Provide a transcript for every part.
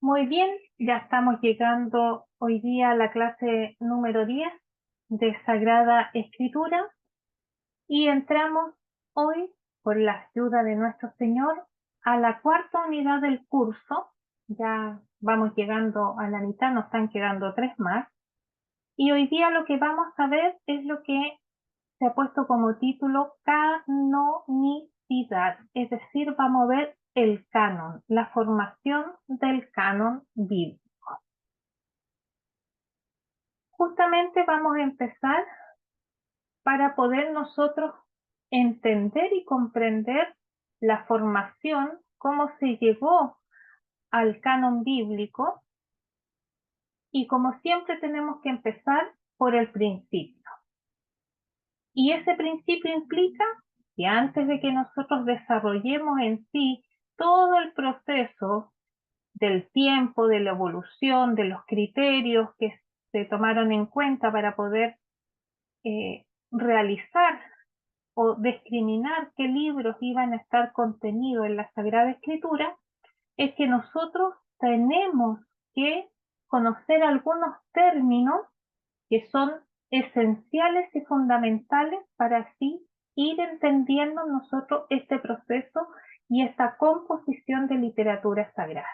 Muy bien, ya estamos llegando hoy día a la clase número 10 de Sagrada Escritura y entramos hoy, por la ayuda de nuestro Señor, a la cuarta unidad del curso. Ya vamos llegando a la mitad, nos están quedando 3 más. Y hoy día lo que vamos a ver es lo que se ha puesto como título canonicidad, es decir, vamos a ver el canon, la formación del canon bíblico. Justamente vamos a empezar para poder nosotros entender y comprender la formación, cómo se llegó al canon bíblico, y como siempre tenemos que empezar por el principio. Y ese principio implica que antes de que nosotros desarrollemos en sí todo el proceso del tiempo, de la evolución, de los criterios que se tomaron en cuenta para poder realizar o discriminar qué libros iban a estar contenidos en la Sagrada Escritura, es que nosotros tenemos que conocer algunos términos que son esenciales y fundamentales para así ir entendiendo nosotros este proceso y esta composición de literatura sagrada.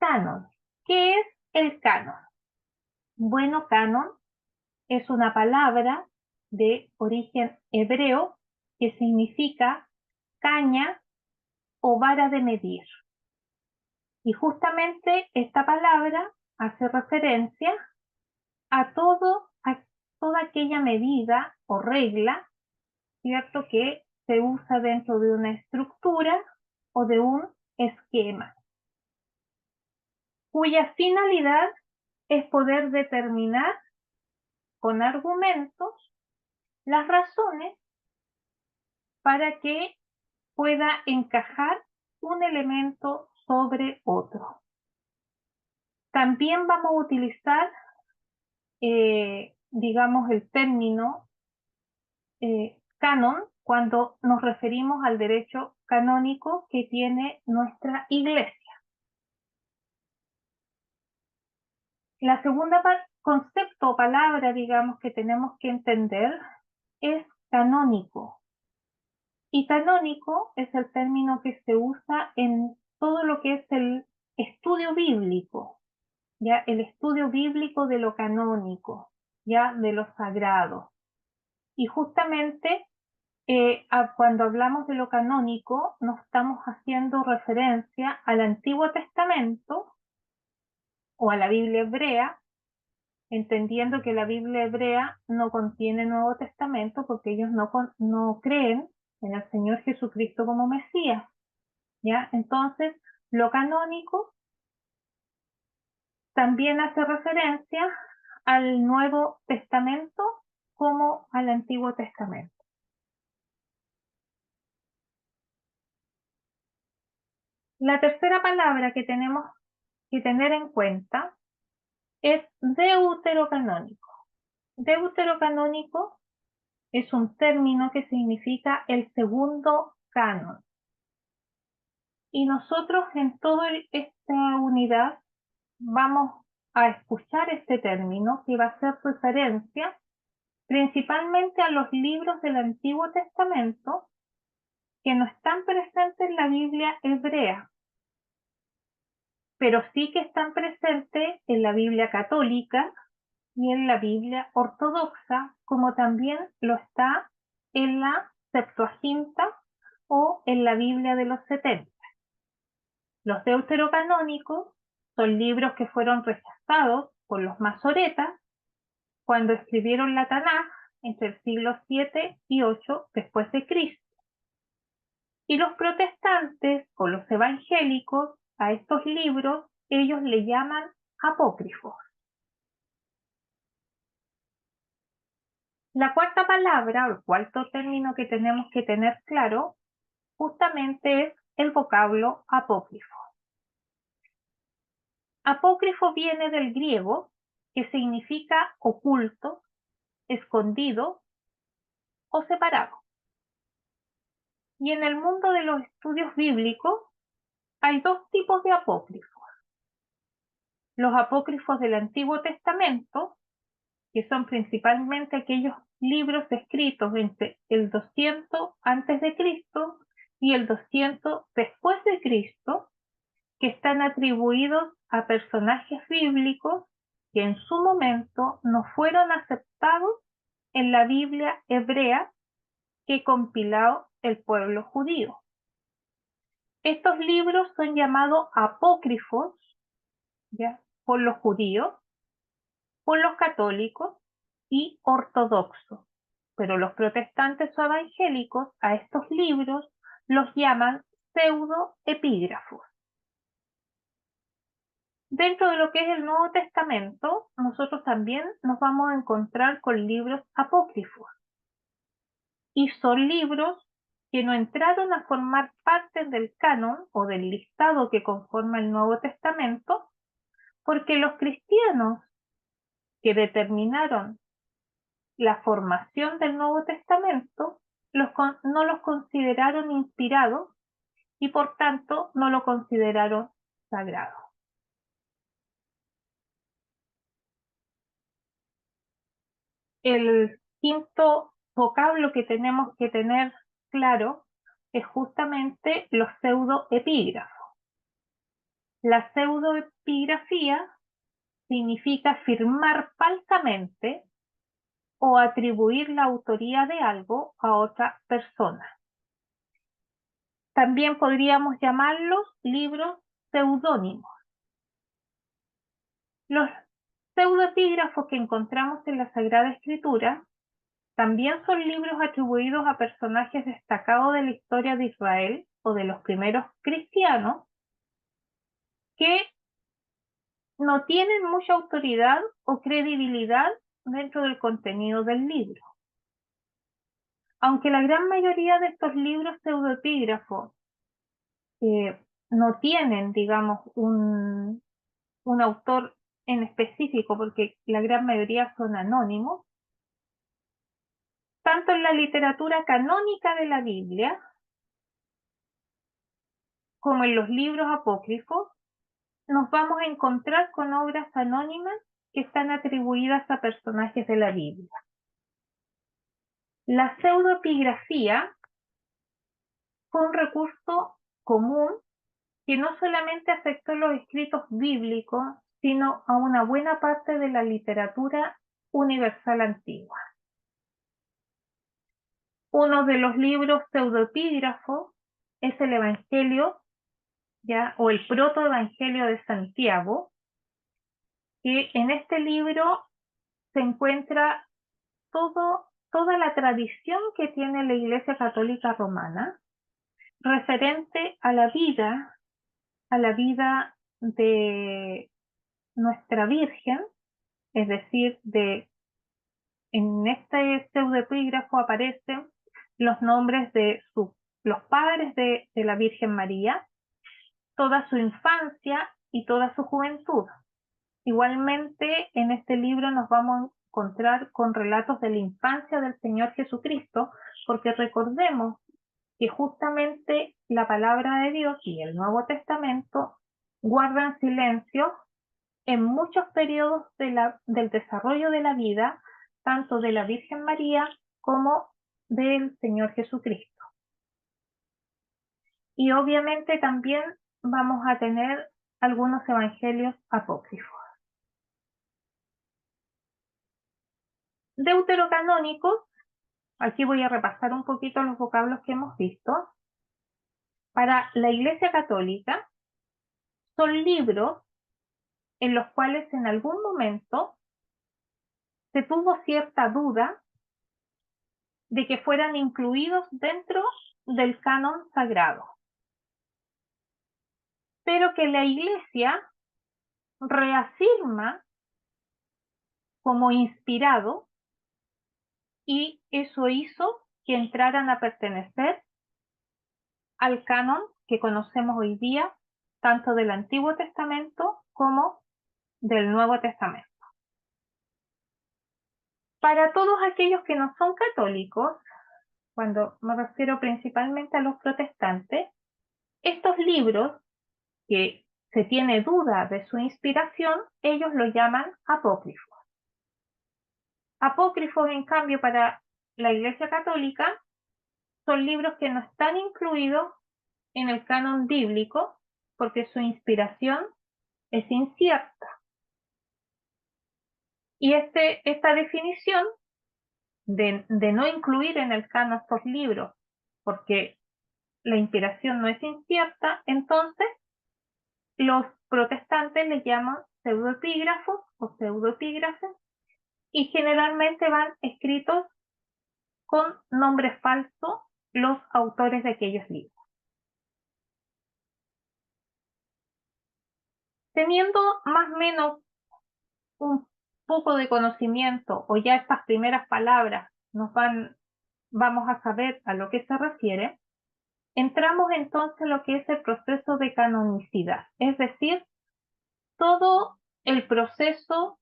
Canon. ¿Qué es el canon? Bueno, canon es una palabra de origen hebreo que significa caña o vara de medir. Y justamente esta palabra hace referencia a toda aquella medida o regla, ¿cierto?, que se usa dentro de una estructura o de un esquema, cuya finalidad es poder determinar con argumentos las razones para que pueda encajar un elemento sobre otro. También vamos a utilizar, digamos, el término canon cuando nos referimos al derecho canónico que tiene nuestra Iglesia. La segunda concepto o palabra, digamos, que tenemos que entender es canónico. Y canónico es el término que se usa en todo lo que es el estudio bíblico, ya el estudio bíblico de lo canónico, ya de lo sagrado. Y justamente cuando hablamos de lo canónico, nos estamos haciendo referencia al Antiguo Testamento o a la Biblia hebrea, entendiendo que la Biblia hebrea no contiene Nuevo Testamento porque ellos no creen en el Señor Jesucristo como Mesías, ¿ya? Entonces, lo canónico también hace referencia al Nuevo Testamento como al Antiguo Testamento. La tercera palabra que tenemos que tener en cuenta es deuterocanónico. Deuterocanónico es un término que significa el segundo canon. Y nosotros en toda esta unidad vamos a escuchar este término que va a hacer referencia principalmente a los libros del Antiguo Testamento que no están presentes en la Biblia hebrea, pero sí que están presentes en la Biblia católica y en la Biblia ortodoxa, como también lo está en la Septuaginta o en la Biblia de los 70. Los deuterocanónicos son libros que fueron rechazados por los masoretas cuando escribieron la Tanaj entre el siglo 7 y 8 después de Cristo. Y los protestantes o los evangélicos a estos libros ellos le llaman apócrifos. La cuarta palabra o el cuarto término que tenemos que tener claro justamente es el vocablo apócrifo. Apócrifo viene del griego, que significa oculto, escondido o separado. Y en el mundo de los estudios bíblicos, hay dos tipos de apócrifos. Los apócrifos del Antiguo Testamento, que son principalmente aquellos libros escritos entre el 200 antes de Cristo y el 200 después de Cristo, que están atribuidos a personajes bíblicos que en su momento no fueron aceptados en la Biblia hebrea que compiló el pueblo judío. Estos libros son llamados apócrifos, ¿ya?, por los judíos, por los católicos y ortodoxos, pero los protestantes o evangélicos a estos libros los llaman pseudoepígrafos. Dentro de lo que es el Nuevo Testamento, nosotros también nos vamos a encontrar con libros apócrifos. Y son libros que no entraron a formar parte del canon o del listado que conforma el Nuevo Testamento, porque los cristianos que determinaron la formación del Nuevo Testamento no los consideraron inspirados y por tanto no lo consideraron sagrado. El quinto vocablo que tenemos que tener claro es justamente los pseudoepígrafos. La pseudoepigrafía significa afirmar falsamente o atribuir la autoría de algo a otra persona. También podríamos llamarlos libros pseudónimos. Los pseudoepígrafos que encontramos en la Sagrada Escritura también son libros atribuidos a personajes destacados de la historia de Israel o de los primeros cristianos que no tienen mucha autoridad o credibilidad dentro del contenido del libro. Aunque la gran mayoría de estos libros pseudoepígrafos no tienen, digamos, un autor en específico, porque la gran mayoría son anónimos, tanto en la literatura canónica de la Biblia como en los libros apócrifos, nos vamos a encontrar con obras anónimas que están atribuidas a personajes de la Biblia. La pseudoepigrafía fue un recurso común que no solamente afectó los escritos bíblicos, sino a una buena parte de la literatura universal antigua. Uno de los libros pseudoepígrafos es el Evangelio, ¿ya?, o el protoevangelio de Santiago, que en este libro se encuentra toda la tradición que tiene la Iglesia Católica Romana referente a la vida de nuestra Virgen, es decir, en este pseudoepígrafo aparecen los nombres de los padres de la Virgen María, toda su infancia y toda su juventud. Igualmente, en este libro nos vamos a encontrar con relatos de la infancia del Señor Jesucristo, porque recordemos que justamente la palabra de Dios y el Nuevo Testamento guardan silencio en muchos periodos del desarrollo de la vida, tanto de la Virgen María como del Señor Jesucristo. Y obviamente también vamos a tener algunos evangelios apócrifos. Deuterocanónicos, aquí voy a repasar un poquito los vocablos que hemos visto. Para la Iglesia Católica son libros en los cuales en algún momento se tuvo cierta duda de que fueran incluidos dentro del canon sagrado, pero que la Iglesia reafirma como inspirado, y eso hizo que entraran a pertenecer al canon que conocemos hoy día, tanto del Antiguo Testamento como del Nuevo Testamento. Para todos aquellos que no son católicos, cuando me refiero principalmente a los protestantes, estos libros que se tiene duda de su inspiración, ellos lo llaman apócrifos. Apócrifos, en cambio, para la Iglesia Católica, son libros que no están incluidos en el canon bíblico porque su inspiración es incierta. Y esta definición de no incluir en el canon estos libros porque la inspiración no es incierta, entonces los protestantes les llaman pseudoepígrafos o pseudoepígrafes y generalmente van escritos con nombre falso los autores de aquellos libros. Teniendo más o menos un poco de conocimiento o ya estas primeras palabras vamos a saber a lo que se refiere, entramos entonces en lo que es el proceso de canonicidad, es decir, todo el proceso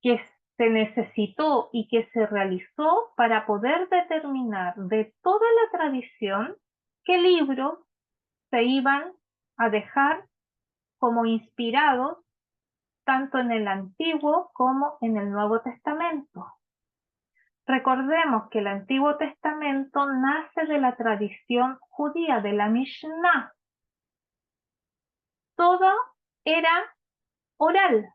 que se necesitó y que se realizó para poder determinar de toda la tradición qué libros se iban a dejar como inspirados tanto en el Antiguo como en el Nuevo Testamento. Recordemos que el Antiguo Testamento nace de la tradición judía, de la Mishnah. Todo era oral.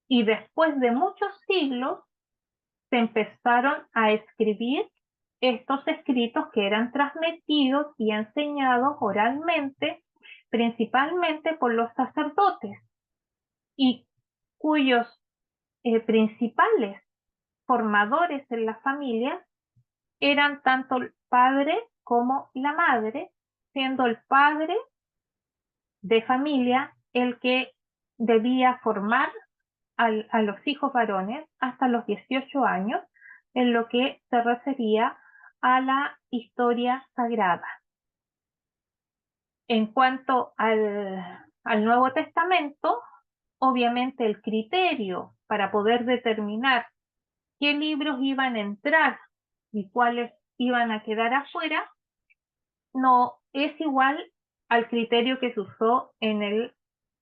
Y después de muchos siglos se empezaron a escribir estos escritos que eran transmitidos y enseñados oralmente, principalmente por los sacerdotes, y cuyos principales formadores en la familia eran tanto el padre como la madre, siendo el padre de familia el que debía formar a los hijos varones hasta los 18 años en lo que se refería a la historia sagrada. En cuanto al Nuevo Testamento, obviamente el criterio para poder determinar qué libros iban a entrar y cuáles iban a quedar afuera no es igual al criterio que se usó en el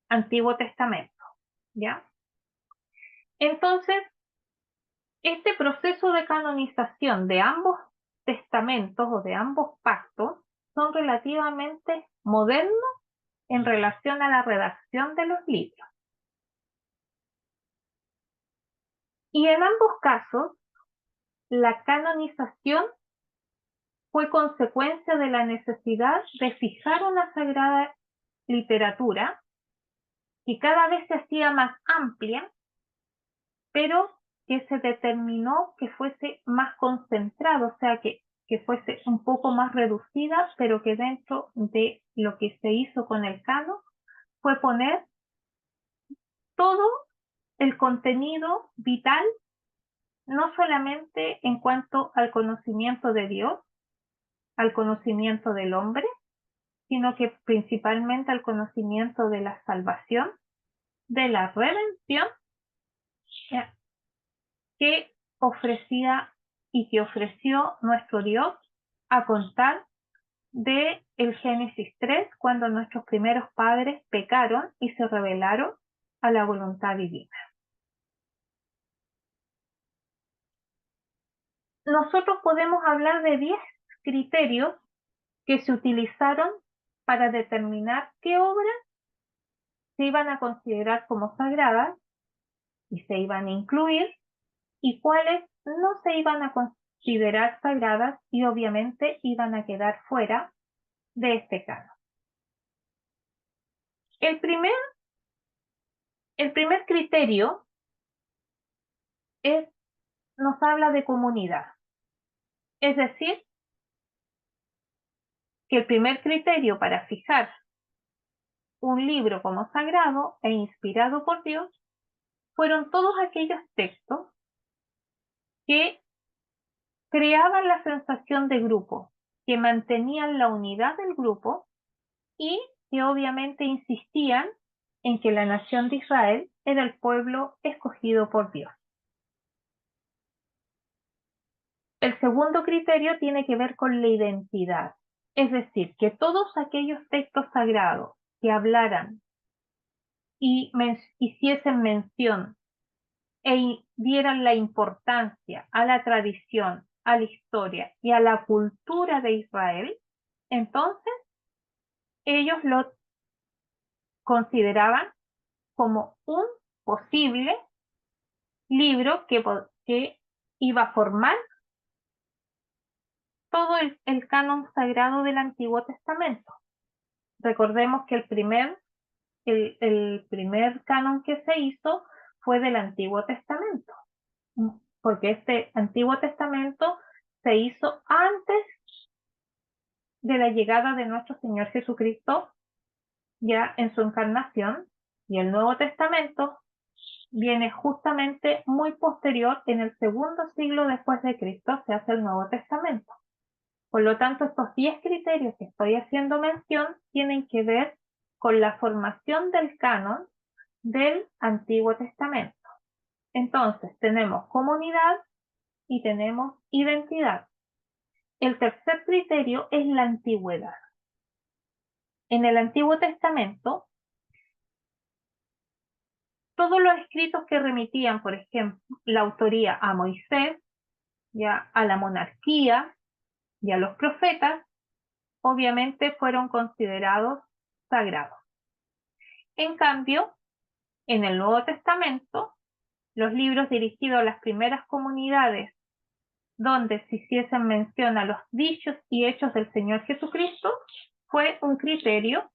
Antiguo Testamento, ¿ya? Entonces, este proceso de canonización de ambos testamentos o de ambos pactos son relativamente modernos en relación a la redacción de los libros. Y en ambos casos, la canonización fue consecuencia de la necesidad de fijar una sagrada literatura que cada vez se hacía más amplia, pero que se determinó que fuese más concentrado, o sea, que fuese un poco más reducida, pero que dentro de lo que se hizo con el canon fue poner todo el contenido vital, no solamente en cuanto al conocimiento de Dios, al conocimiento del hombre, sino que principalmente al conocimiento de la salvación, de la redención que ofrecía y que ofreció nuestro Dios a contar de el Génesis 3, cuando nuestros primeros padres pecaron y se rebelaron a la voluntad divina. Nosotros podemos hablar de 10 criterios que se utilizaron para determinar qué obras se iban a considerar como sagradas y se iban a incluir y cuáles no se iban a considerar sagradas y obviamente iban a quedar fuera de este canon. El primer criterio nos habla de comunidad. Es decir, que el primer criterio para fijar un libro como sagrado e inspirado por Dios fueron todos aquellos textos que creaban la sensación de grupo, que mantenían la unidad del grupo y que obviamente insistían en que la nación de Israel era el pueblo escogido por Dios. El segundo criterio tiene que ver con la identidad, Es decir, que todos aquellos textos sagrados que hablaran y hiciesen mención dieran la importancia a la tradición, a la historia y a la cultura de Israel, entonces ellos lo consideraban como un posible libro que iba a formar todo el canon sagrado del Antiguo Testamento. Recordemos que el primer canon que se hizo fue del Antiguo Testamento, porque este Antiguo Testamento se hizo antes de la llegada de nuestro Señor Jesucristo, ya en su encarnación, y el Nuevo Testamento viene justamente muy posterior, en el segundo siglo después de Cristo se hace el Nuevo Testamento. Por lo tanto, estos 10 criterios que estoy haciendo mención tienen que ver con la formación del canon del Antiguo Testamento. Entonces, tenemos comunidad y tenemos identidad. El tercer criterio es la antigüedad. En el Antiguo Testamento, todos los escritos que remitían, por ejemplo, la autoría a Moisés, ya a la monarquía y a los profetas, obviamente fueron considerados sagrados. En cambio, en el Nuevo Testamento, los libros dirigidos a las primeras comunidades donde se hiciesen mención a los dichos y hechos del Señor Jesucristo, fue un criterio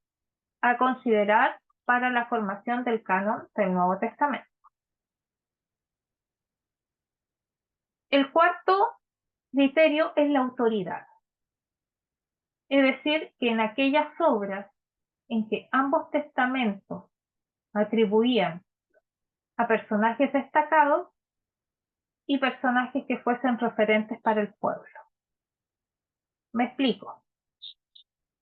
a considerar para la formación del canon del Nuevo Testamento. El cuarto criterio es la autoridad. Es decir, que en aquellas obras en que ambos testamentos atribuían a personajes destacados y personajes que fuesen referentes para el pueblo. Me explico.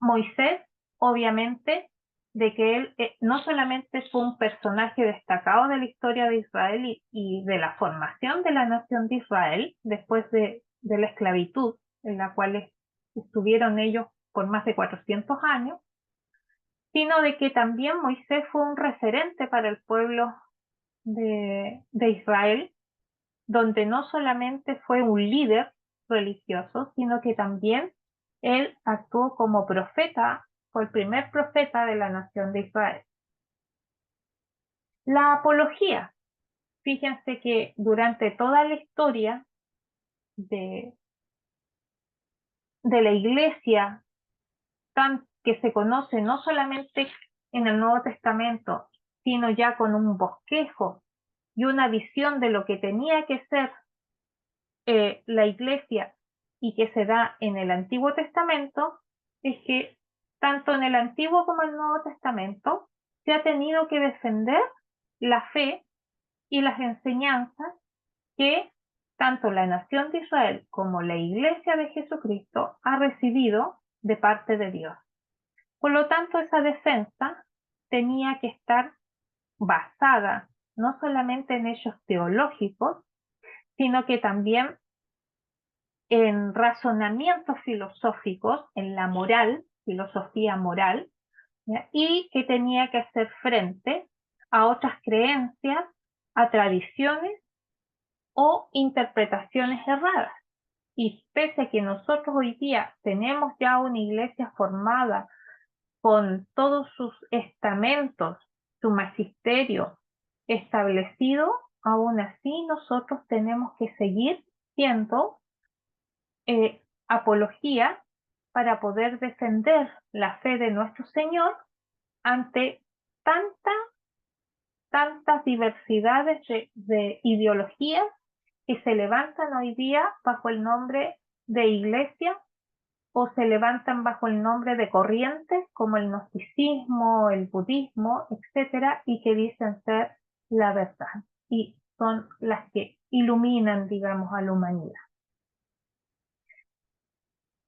Moisés, obviamente, de que él no solamente fue un personaje destacado de la historia de Israel y de la formación de la nación de Israel después de la esclavitud en la cual estuvieron ellos por más de 400 años, sino de que también Moisés fue un referente para el pueblo de Israel, donde no solamente fue un líder religioso, sino que también él actuó como profeta, fue el primer profeta de la nación de Israel. La apología. Fíjense que durante toda la historia de la iglesia, que se conoce no solamente en el Nuevo Testamento, sino ya con un bosquejo y una visión de lo que tenía que ser la iglesia y que se da en el Antiguo Testamento, es que tanto en el Antiguo como en el Nuevo Testamento se ha tenido que defender la fe y las enseñanzas que tanto la nación de Israel como la iglesia de Jesucristo ha recibido de parte de Dios. Por lo tanto, esa defensa tenía que estar basada no solamente en hechos teológicos, sino que también en razonamientos filosóficos, en la moral, filosofía moral, ¿ya? Y que tenía que hacer frente a otras creencias, a tradiciones o interpretaciones erradas. Y pese a que nosotros hoy día tenemos ya una iglesia formada con todos sus estamentos, su magisterio establecido, aún así nosotros tenemos que seguir siendo apología para poder defender la fe de nuestro Señor ante tantas diversidades de ideologías que se levantan hoy día bajo el nombre de iglesia o se levantan bajo el nombre de corrientes como el gnosticismo, el budismo, etcétera, y que dicen ser la verdad y son las que iluminan, digamos, a la humanidad.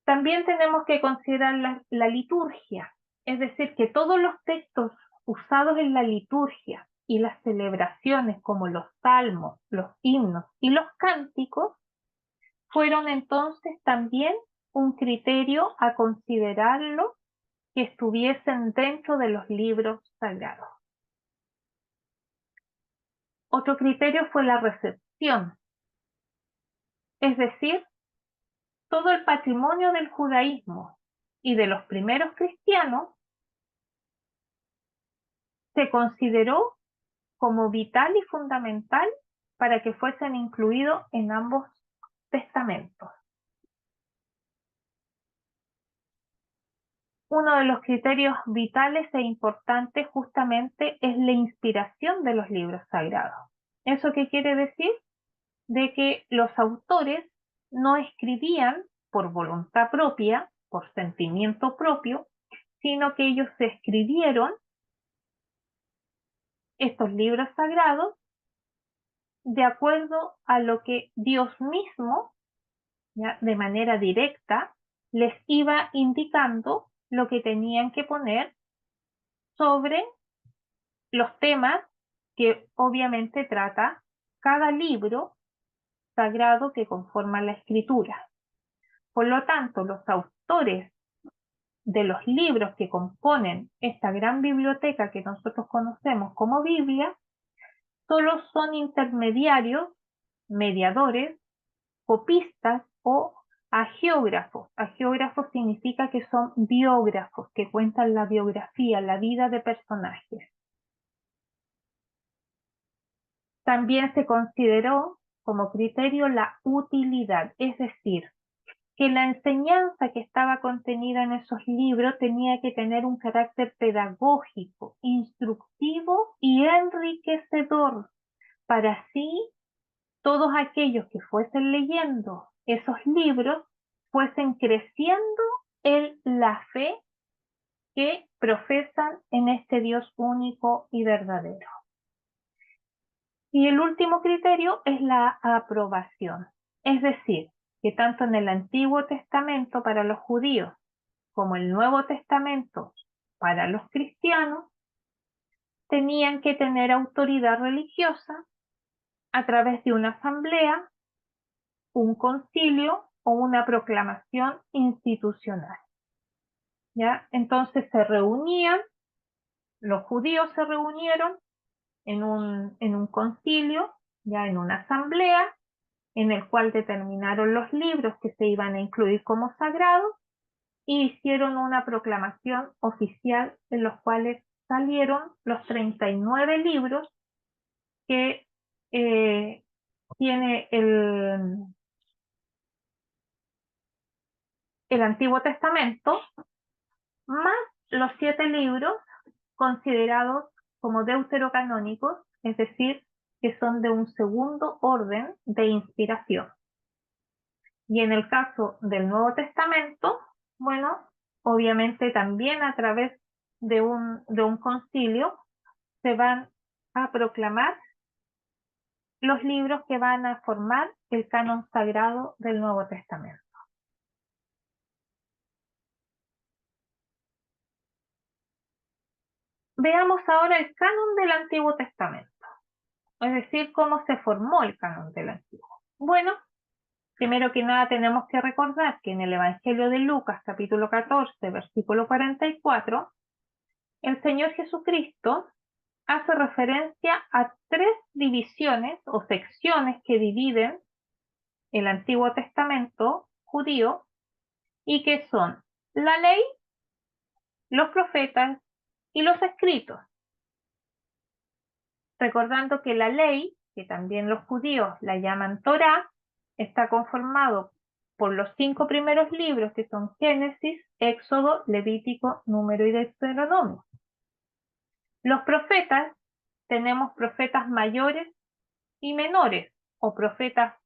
También tenemos que considerar la liturgia, es decir, que todos los textos usados en la liturgia y las celebraciones como los salmos, los himnos y los cánticos fueron entonces también un criterio a considerarlo que estuviesen dentro de los libros sagrados. Otro criterio fue la recepción, es decir, todo el patrimonio del judaísmo y de los primeros cristianos se consideró como vital y fundamental para que fuesen incluidos en ambos testamentos. Uno de los criterios vitales e importantes justamente es la inspiración de los libros sagrados. ¿Eso qué quiere decir? De que los autores no escribían por voluntad propia, por sentimiento propio, sino que ellos escribieron estos libros sagrados de acuerdo a lo que Dios mismo, ¿ya?, de manera directa, les iba indicando lo que tenían que poner sobre los temas que obviamente trata cada libro sagrado que conforma la escritura. Por lo tanto, los autores de los libros que componen esta gran biblioteca que nosotros conocemos como Biblia, solo son intermediarios, mediadores, copistas o agiógrafos. Agiógrafos significa que son biógrafos, que cuentan la biografía, la vida de personajes. También se consideró como criterio la utilidad, es decir, que la enseñanza que estaba contenida en esos libros tenía que tener un carácter pedagógico, instructivo y enriquecedor, para así todos aquellos que fuesen leyendo esos libros fuesen creciendo en la fe que profesan en este Dios único y verdadero. Y el último criterio es la aprobación, es decir, que tanto en el Antiguo Testamento para los judíos como el Nuevo Testamento para los cristianos tenían que tener autoridad religiosa a través de una asamblea, un concilio o una proclamación institucional. ¿Ya? Entonces se reunían, los judíos se reunieron en un concilio, ya en una asamblea, en el cual determinaron los libros que se iban a incluir como sagrados y hicieron una proclamación oficial en los cuales salieron los 39 libros que tiene el Antiguo Testamento, más los 7 libros considerados como deuterocanónicos, es decir, que son de un segundo orden de inspiración. Y en el caso del Nuevo Testamento, bueno, obviamente también a través de un concilio se van a proclamar los libros que van a formar el canon sagrado del Nuevo Testamento. Veamos ahora el canon del Antiguo Testamento, es decir, cómo se formó el canon del Antiguo. Bueno, primero que nada tenemos que recordar que en el Evangelio de Lucas, capítulo 14, versículo 44, el Señor Jesucristo hace referencia a 3 divisiones o secciones que dividen el Antiguo Testamento judío y que son la ley, los profetas y los escritos. Recordando que la ley, que también los judíos la llaman Torá, está conformado por los 5 primeros libros que son Génesis, Éxodo, Levítico, Número y Deuteronomio. Los profetas, tenemos profetas mayores y menores, o profetas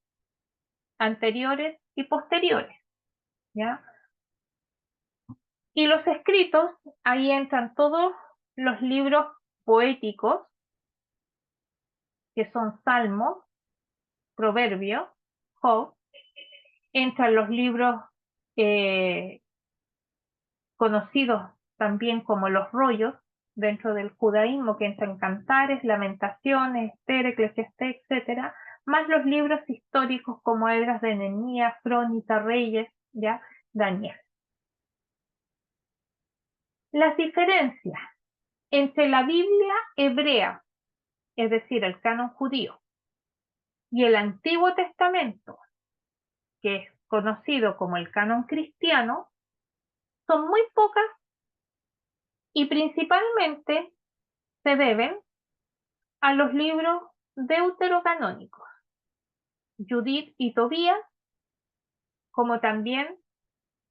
anteriores y posteriores, ¿ya? Y los escritos, ahí entran todos los libros poéticos, que son Salmos, Proverbios, Job, entran los libros conocidos también como los rollos dentro del judaísmo, que entran Cantares, Lamentaciones, Esther, Eclesiastés, etcétera, más los libros históricos como Esdras de Nehemías, Crónica, Reyes, ¿ya?, Daniel. Las diferencias entre la Biblia hebrea, es decir, el canon judío, y el Antiguo Testamento, que es conocido como el canon cristiano, son muy pocas y principalmente se deben a los libros deuterocanónicos, Judith y Tobías, como también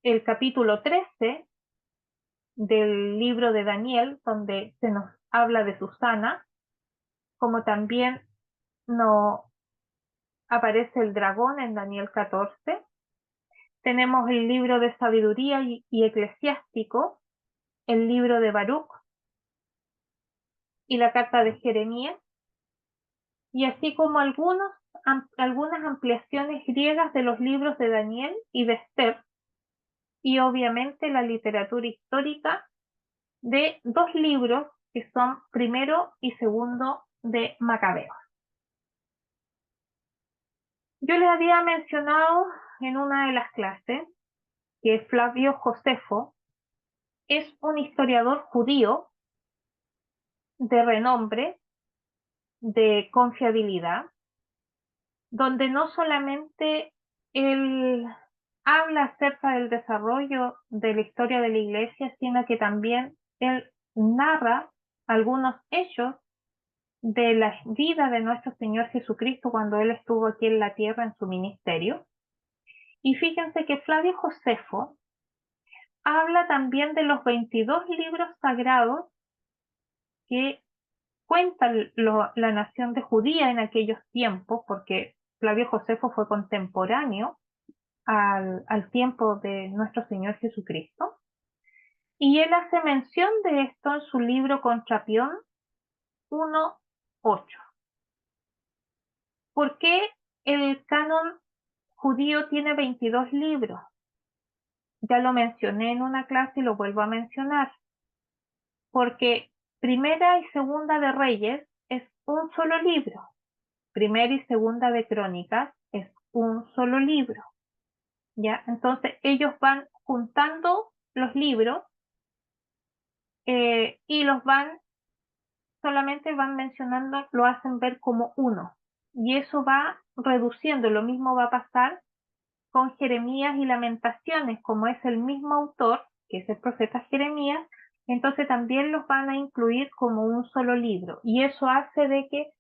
el capítulo 13 del libro de Daniel, donde se nos habla de Susana, como también no aparece el dragón en Daniel 14. Tenemos el libro de sabiduría y eclesiástico, el libro de Baruch y la carta de Jeremías, y así como algunas ampliaciones griegas de los libros de Daniel y de Esther, y obviamente la literatura histórica de dos libros que son primero y segundo de Macabeos. Yo les había mencionado en una de las clases que Flavio Josefo es un historiador judío de renombre, de confiabilidad, donde no solamente él habla acerca del desarrollo de la historia de la iglesia, sino que también él narra algunos hechos de la vida de nuestro Señor Jesucristo cuando él estuvo aquí en la tierra en su ministerio. Y fíjense que Flavio Josefo habla también de los 22 libros sagrados que cuenta la nación de Judía en aquellos tiempos, porque Flavio Josefo fue contemporáneo al tiempo de nuestro Señor Jesucristo. Y él hace mención de esto en su libro Contrapión 1.8. ¿Por qué el canon judío tiene 22 libros? Ya lo mencioné en una clase y lo vuelvo a mencionar. Porque Primera y Segunda de Reyes es un solo libro. Primera y Segunda de Crónicas es un solo libro. ¿Ya? Entonces ellos van juntando los libros y solamente van mencionando, lo hacen ver como uno. Y eso va reduciendo, lo mismo va a pasar con Jeremías y Lamentaciones, como es el mismo autor, que es el profeta Jeremías, entonces también los van a incluir como un solo libro. Y eso hace de que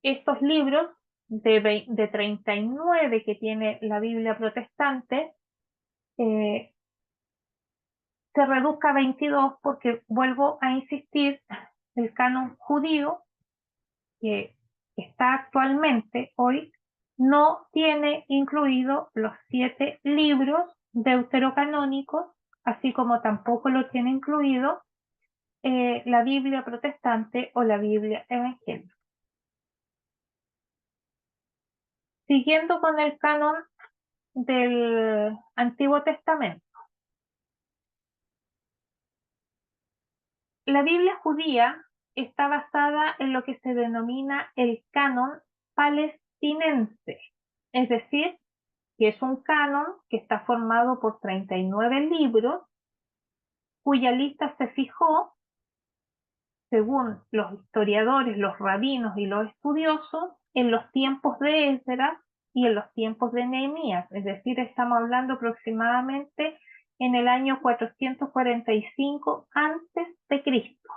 estos libros de 39 que tiene la Biblia protestante, se reduzca a 22 porque, vuelvo a insistir, el canon judío que está actualmente hoy no tiene incluido los 7 libros deuterocanónicos, así como tampoco lo tiene incluido la Biblia protestante o la Biblia evangélica. Siguiendo con el canon del Antiguo Testamento. La Biblia judía está basada en lo que se denomina el canon palestinense, es decir, que es un canon que está formado por 39 libros, cuya lista se fijó, según los historiadores, los rabinos y los estudiosos, en los tiempos de Esdras y en los tiempos de Nehemías, es decir, estamos hablando aproximadamente en el año 445 antes de Cristo.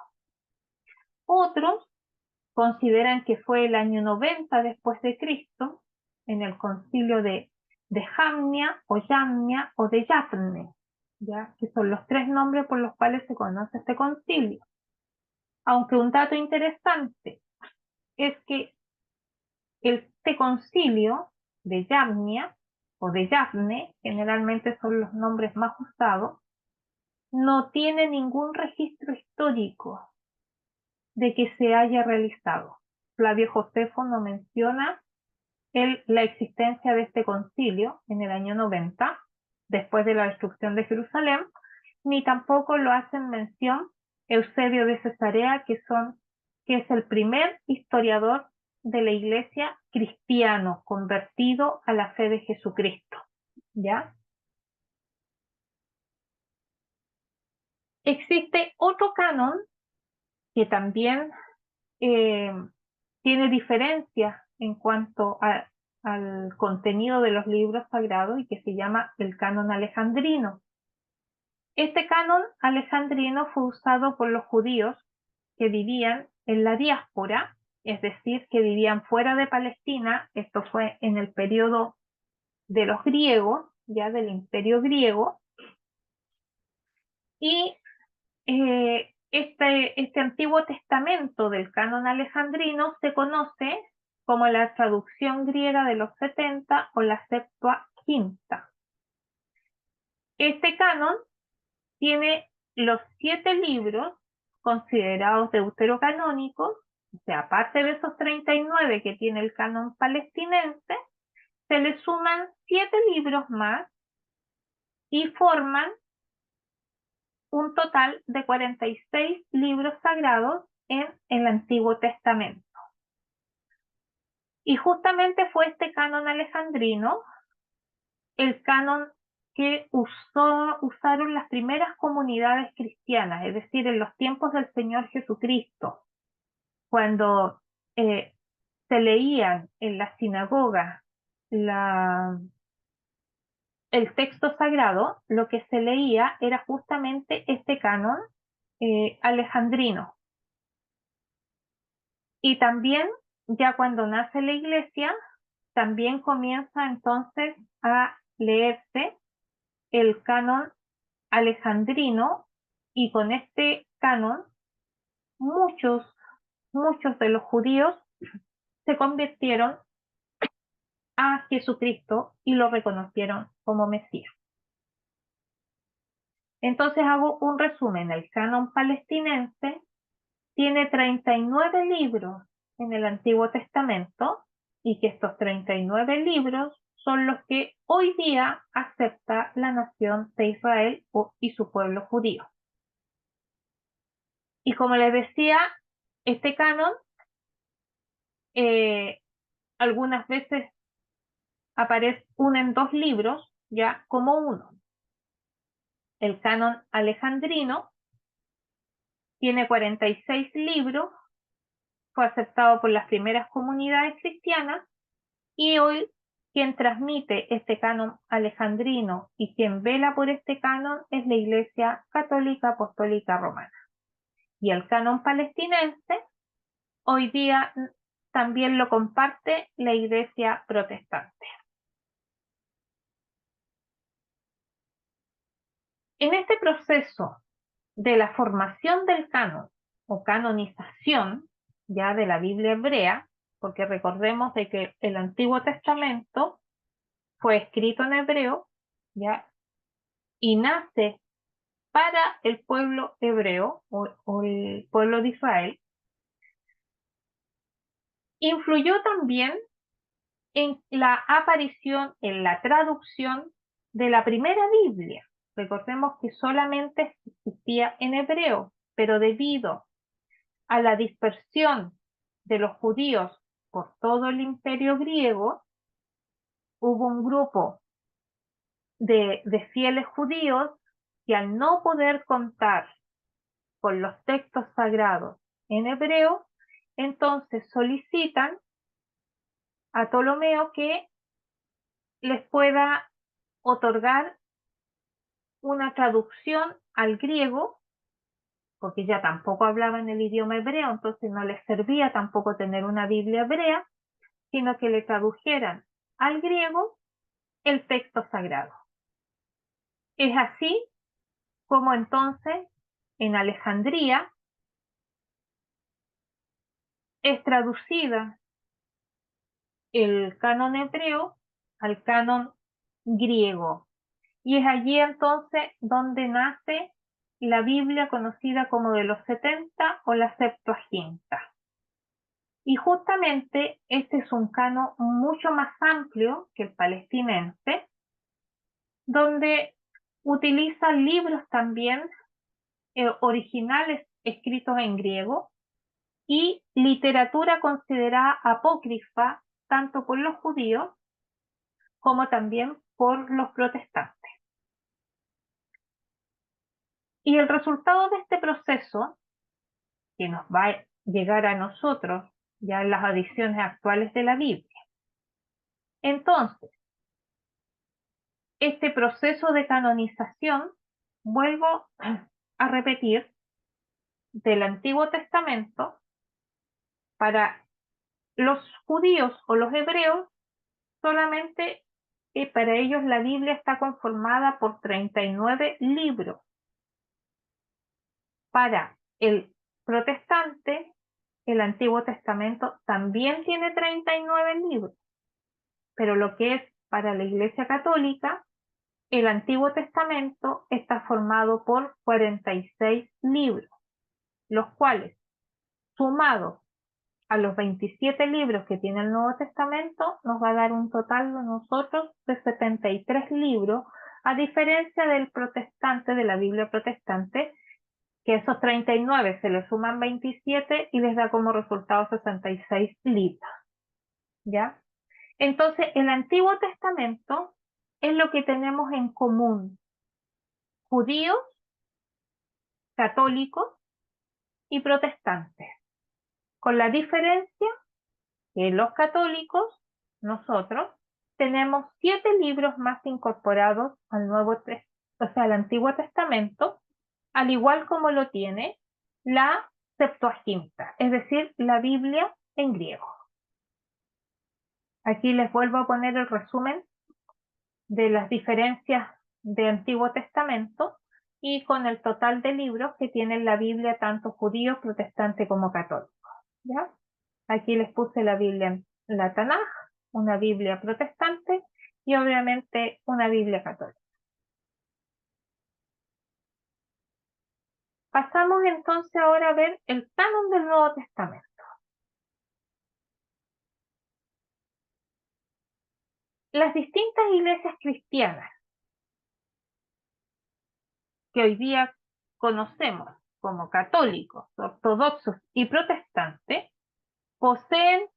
Otros consideran que fue el año 90 después de Cristo, en el concilio de Jamnia o Yamnia o de Yafne, ¿ya? Que son los 3 nombres por los cuales se conoce este concilio. Aunque un dato interesante es que este concilio de Yamnia o de Yafne, generalmente son los nombres más usados, no tiene ningún registro histórico de que se haya realizado. Flavio Josefo no menciona la existencia de este concilio en el año 90, después de la destrucción de Jerusalén, ni tampoco lo hacen mención Eusebio de Cesarea, que es el primer historiador de la iglesia cristiano convertido a la fe de Jesucristo. ¿Ya? Existe otro canon que también tiene diferencias en cuanto al contenido de los libros sagrados y que se llama el canon alejandrino. Este canon alejandrino fue usado por los judíos que vivían en la diáspora, es decir, que vivían fuera de Palestina. Esto fue en el periodo de los griegos, ya del imperio griego, y este Antiguo Testamento del canon alejandrino se conoce como la traducción griega de los 70 o la Septuaginta. Este canon tiene los 7 libros considerados deuterocanónicos, o sea, aparte de esos 39 que tiene el canon palestinense, se le suman 7 libros más y forman un total de 46 libros sagrados en el Antiguo Testamento. Y justamente fue este canon alejandrino el canon que usaron las primeras comunidades cristianas, es decir, en los tiempos del Señor Jesucristo, cuando se leían en la sinagoga el texto sagrado, lo que se leía era justamente este canon alejandrino. Y también, ya cuando nace la iglesia, también comienza entonces a leerse el canon alejandrino, y con este canon muchos de los judíos se convirtieron a Jesucristo y lo reconocieron como Mesías. Entonces hago un resumen. El canon palestinense tiene 39 libros en el Antiguo Testamento, y que estos 39 libros son los que hoy día acepta la nación de Israel y su pueblo judío. Y como les decía, este canon algunas veces aparece en 2 libros, ya como uno. El canon alejandrino tiene 46 libros, fue aceptado por las primeras comunidades cristianas, y hoy quien transmite este canon alejandrino y quien vela por este canon es la Iglesia Católica Apostólica Romana. Y el canon palestinense hoy día también lo comparte la Iglesia Protestante. En este proceso de la formación del canon o canonización ya de la Biblia hebrea, porque recordemos de que el Antiguo Testamento fue escrito en hebreo, ya, y nace para el pueblo hebreo o el pueblo de Israel, influyó también en la aparición, en la traducción de la primera Biblia. Recordemos que solamente existía en hebreo, pero debido a la dispersión de los judíos por todo el imperio griego, hubo un grupo de fieles judíos que, al no poder contar con los textos sagrados en hebreo, entonces solicitan a Ptolomeo que les pueda otorgar una traducción al griego, porque ya tampoco hablaban el idioma hebreo, entonces no les servía tampoco tener una Biblia hebrea, sino que le tradujeran al griego el texto sagrado. Es así como entonces en Alejandría es traducida el canon hebreo al canon griego. Y es allí entonces donde nace la Biblia conocida como de los 70 o la Septuaginta. Y justamente este es un canon mucho más amplio que el palestinense, donde utiliza libros también originales escritos en griego y literatura considerada apócrifa tanto por los judíos como también por los protestantes. Y el resultado de este proceso, que nos va a llegar a nosotros ya en las ediciones actuales de la Biblia. Entonces, este proceso de canonización, vuelvo a repetir, del Antiguo Testamento, para los judíos o los hebreos, solamente para ellos la Biblia está conformada por 39 libros. Para el protestante, el Antiguo Testamento también tiene 39 libros, pero lo que es para la Iglesia Católica, el Antiguo Testamento está formado por 46 libros, los cuales, sumados a los 27 libros que tiene el Nuevo Testamento, nos va a dar un total de nosotros de 73 libros, a diferencia del protestante, de la Biblia protestante, que esos 39 se le suman 27 y les da como resultado 66 libros. ¿Ya? Entonces, el Antiguo Testamento es lo que tenemos en común judíos, católicos y protestantes, con la diferencia que los católicos, nosotros, tenemos 7 libros más incorporados al al Antiguo Testamento, al igual como lo tiene la Septuaginta, es decir, la Biblia en griego. Aquí les vuelvo a poner el resumen de las diferencias de Antiguo Testamento y con el total de libros que tiene la Biblia, tanto judío, protestante como católico. ¿Ya? Aquí les puse la Biblia en la Tanaj, una Biblia protestante y obviamente una Biblia católica. Pasamos entonces ahora a ver el canon del Nuevo Testamento. Las distintas iglesias cristianas que hoy día conocemos como católicos, ortodoxos y protestantes, poseen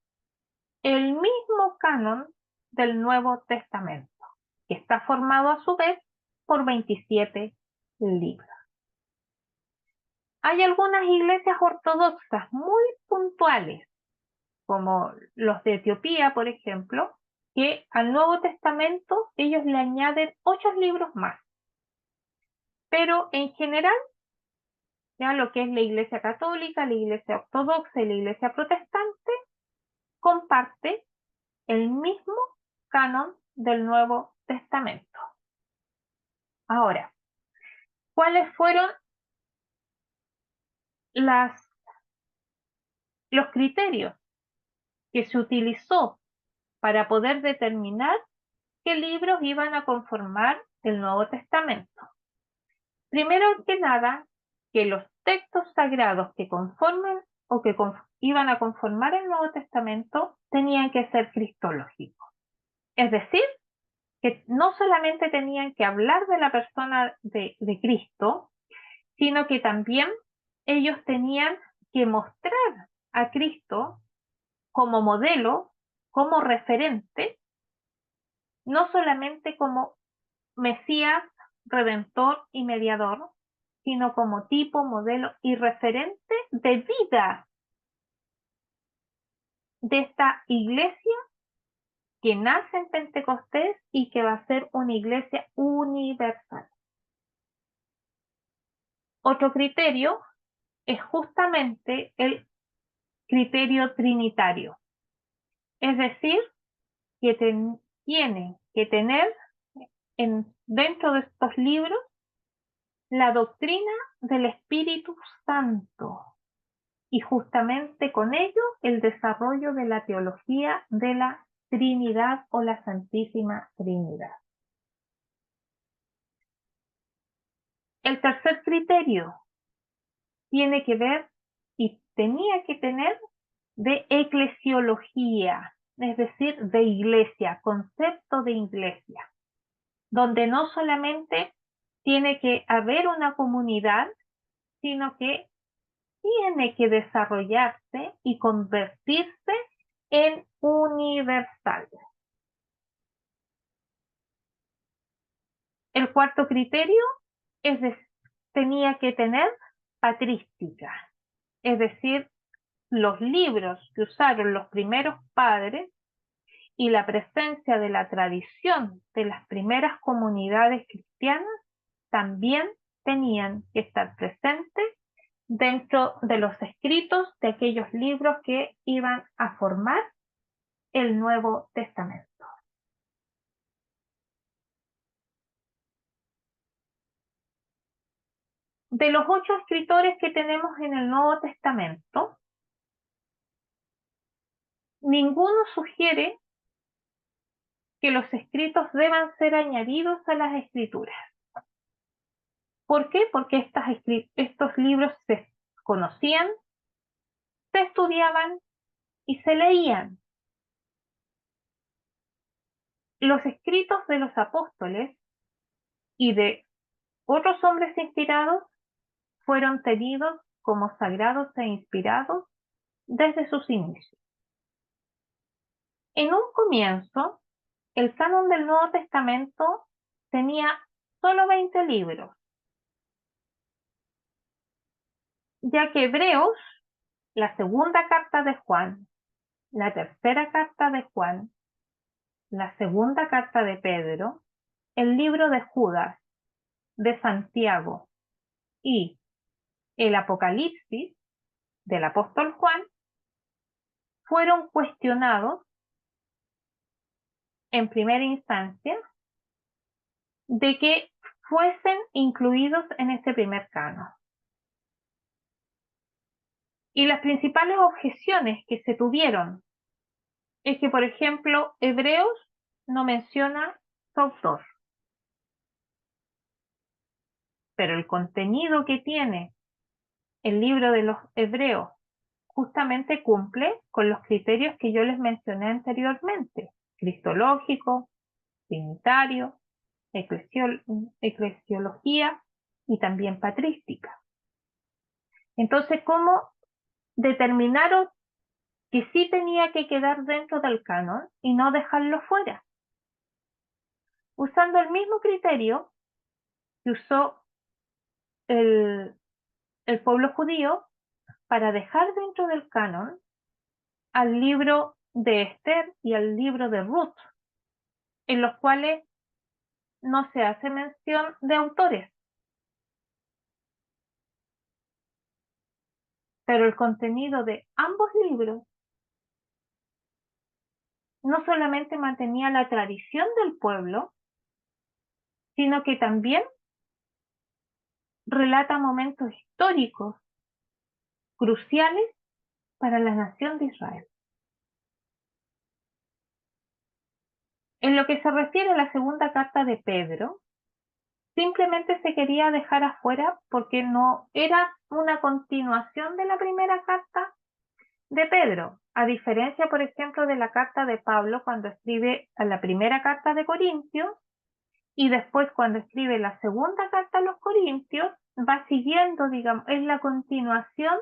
el mismo canon del Nuevo Testamento, que está formado a su vez por 27 libros. Hay algunas iglesias ortodoxas muy puntuales, como los de Etiopía, por ejemplo, que al Nuevo Testamento ellos le añaden 8 libros más. Pero en general, ya lo que es la Iglesia Católica, la Iglesia Ortodoxa y la Iglesia Protestante, comparte el mismo canon del Nuevo Testamento. Ahora, ¿cuáles fueron los criterios que se utilizó para poder determinar qué libros iban a conformar el Nuevo Testamento? Primero que nada, que los textos sagrados que conformen o que iban a conformar el Nuevo Testamento tenían que ser cristológicos. Es decir, que no solamente tenían que hablar de la persona de Cristo, sino que también ellos tenían que mostrar a Cristo como modelo, como referente, no solamente como Mesías, Redentor y Mediador, sino como tipo, modelo y referente de vida de esta iglesia que nace en Pentecostés y que va a ser una iglesia universal. Otro criterio es justamente el criterio trinitario, es decir, que tiene que tener dentro de estos libros la doctrina del Espíritu Santo y justamente con ello el desarrollo de la teología de la Trinidad o la Santísima Trinidad. El tercer criterio tiene que ver y tenía que tener de eclesiología, es decir, de iglesia, concepto de iglesia, donde no solamente tiene que haber una comunidad, sino que tiene que desarrollarse y convertirse en universal. El cuarto criterio es tenía que tener patrística, es decir, los libros que usaron los primeros padres y la presencia de la tradición de las primeras comunidades cristianas también tenían que estar presentes dentro de los escritos de aquellos libros que iban a formar el Nuevo Testamento. De los 8 escritores que tenemos en el Nuevo Testamento, ninguno sugiere que los escritos deban ser añadidos a las escrituras. ¿Por qué? Porque estos libros se conocían, se estudiaban y se leían. Los escritos de los apóstoles y de otros hombres inspirados fueron tenidos como sagrados e inspirados desde sus inicios. En un comienzo, el canon del Nuevo Testamento tenía solo 20 libros, ya que Hebreos, la segunda carta de Juan, la tercera carta de Juan, la segunda carta de Pedro, el libro de Judas, de Santiago y el Apocalipsis del apóstol Juan fueron cuestionados en primera instancia de que fuesen incluidos en este primer canon. Y las principales objeciones que se tuvieron es que, por ejemplo, Hebreos no menciona su autor, pero el contenido que tiene el libro de los Hebreos justamente cumple con los criterios que yo les mencioné anteriormente: cristológico, trinitario, eclesiología y también patrística. Entonces, ¿cómo determinaron que sí tenía que quedar dentro del canon y no dejarlo fuera? Usando el mismo criterio que usó el pueblo judío para dejar dentro del canon al libro de Esther y al libro de Ruth, en los cuales no se hace mención de autores, pero el contenido de ambos libros no solamente mantenía la tradición del pueblo, sino que también relata momentos históricos cruciales para la nación de Israel. En lo que se refiere a la segunda carta de Pedro, simplemente se quería dejar afuera porque no era una continuación de la primera carta de Pedro, a diferencia, por ejemplo, de la carta de Pablo cuando escribe a la primera carta de Corintios, y después cuando escribe la segunda carta a los Corintios, va siguiendo, digamos, es la continuación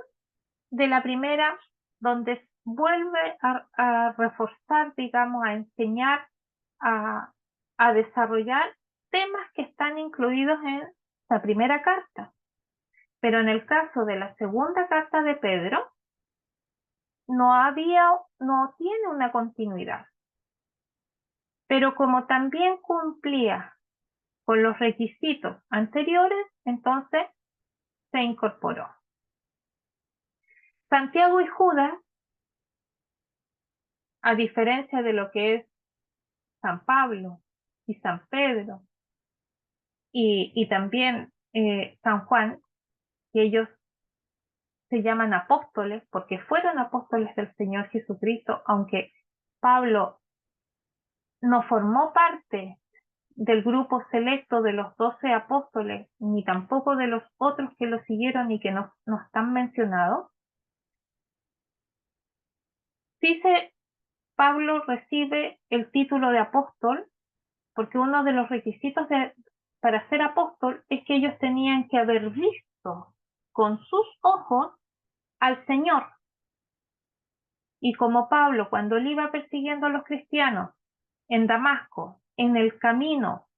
de la primera, donde vuelve a reforzar, digamos, a enseñar, a desarrollar temas que están incluidos en la primera carta. Pero en el caso de la segunda carta de Pedro, no tiene una continuidad. Pero como también cumplía con los requisitos anteriores, entonces se incorporó. Santiago y Judas, a diferencia de lo que es San Pablo y San Pedro y también San Juan, que ellos se llaman apóstoles porque fueron apóstoles del Señor Jesucristo, aunque Pablo no formó parte del grupo selecto de los 12 apóstoles, ni tampoco de los otros que lo siguieron y que no están mencionados. Dice, Pablo recibe el título de apóstol porque uno de los requisitos para ser apóstol es que ellos tenían que haber visto con sus ojos al Señor. Y como Pablo, cuando él iba persiguiendo a los cristianos en Damasco, en el camino,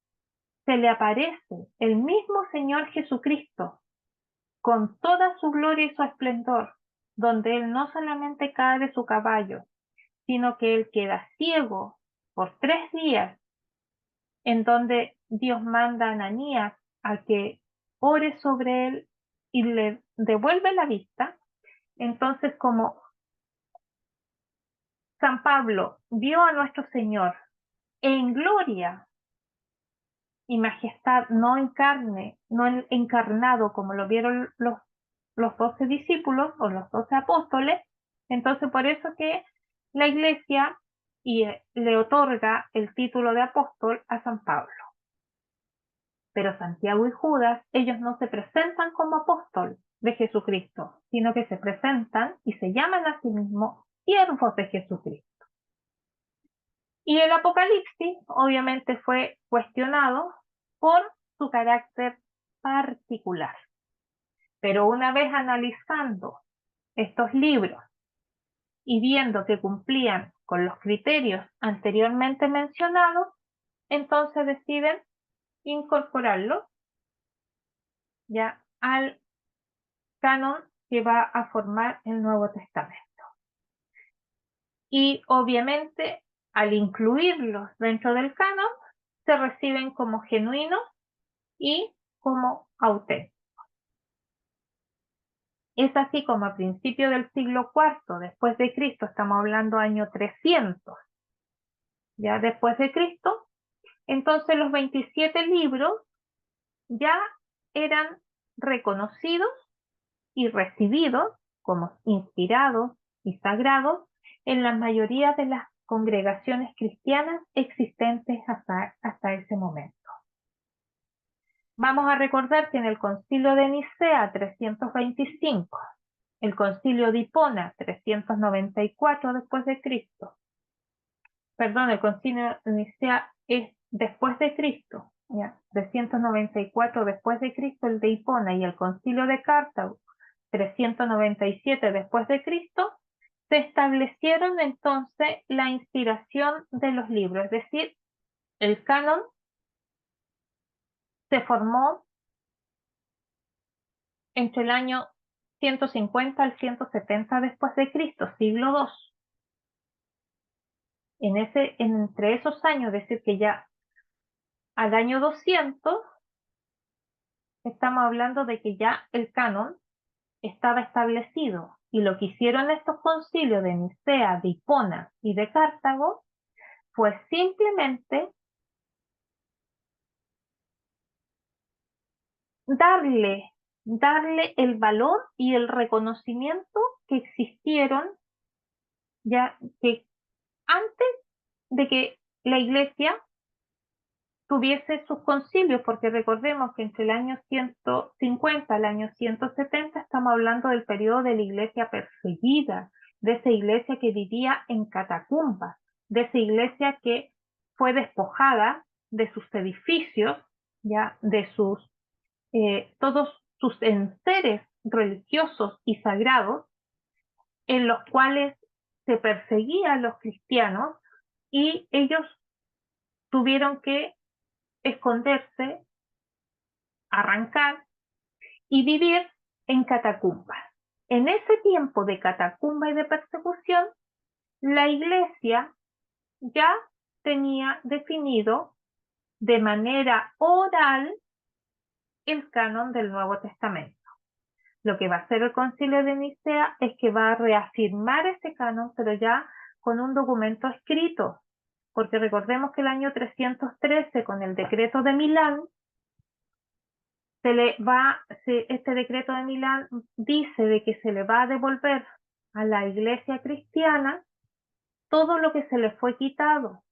se le aparece el mismo Señor Jesucristo con toda su gloria y su esplendor, donde él no solamente cae de su caballo, sino que él queda ciego por 3 días, en donde Dios manda a Ananías a que ore sobre él y le devuelve la vista. Entonces, como San Pablo vio a nuestro Señor en gloria y majestad, no en carne, no encarnado como lo vieron los 12 discípulos o los 12 apóstoles, entonces por eso que la Iglesia le otorga el título de apóstol a San Pablo. Pero Santiago y Judas, ellos no se presentan como apóstol de Jesucristo, sino que se presentan y se llaman a sí mismos siervos de Jesucristo. Y el Apocalipsis obviamente fue cuestionado por su carácter particular. Pero una vez analizando estos libros y viendo que cumplían con los criterios anteriormente mencionados, entonces deciden incorporarlos ya al canon que va a formar el Nuevo Testamento. Y obviamente al incluirlos dentro del canon, se reciben como genuinos y como auténticos. Es así como a principios del siglo IV después de Cristo, estamos hablando año 300, ya después de Cristo, entonces los 27 libros ya eran reconocidos y recibidos como inspirados y sagrados en la mayoría de las congregaciones cristianas existentes hasta ese momento. Vamos a recordar que en el Concilio de Nicea 325, el Concilio de Hipona 394 después de Cristo, perdón, el Concilio de Nicea es después de Cristo, ya, 394 después de Cristo el de Hipona, y el Concilio de Cartago 397 después de Cristo, se establecieron entonces la inspiración de los libros, es decir, el canon se formó entre el año 150 al 170 después de Cristo, siglo II. Entre esos años, es decir, que ya al año 200, estamos hablando de que ya el canon estaba establecido, y lo que hicieron estos concilios de Nicea, de Hipona y de Cartago fue simplemente darle el valor y el reconocimiento que existieron ya que antes de que la Iglesia tuviese sus concilios, porque recordemos que entre el año 150 al año 170 estamos hablando del periodo de la Iglesia perseguida, de esa Iglesia que vivía en catacumbas, de esa Iglesia que fue despojada de sus edificios, ya de todos sus enseres religiosos y sagrados, en los cuales se perseguía a los cristianos, y ellos tuvieron que esconderse, arrancar y vivir en catacumbas. En ese tiempo de catacumba y de persecución, la Iglesia ya tenía definido de manera oral el canon del Nuevo Testamento. Lo que va a hacer el Concilio de Nicea es que va a reafirmar ese canon, pero ya con un documento escrito, porque recordemos que el año 313, con el decreto de Milán, este decreto de Milán dice de que se le va a devolver a la Iglesia cristiana todo lo que se le fue quitado.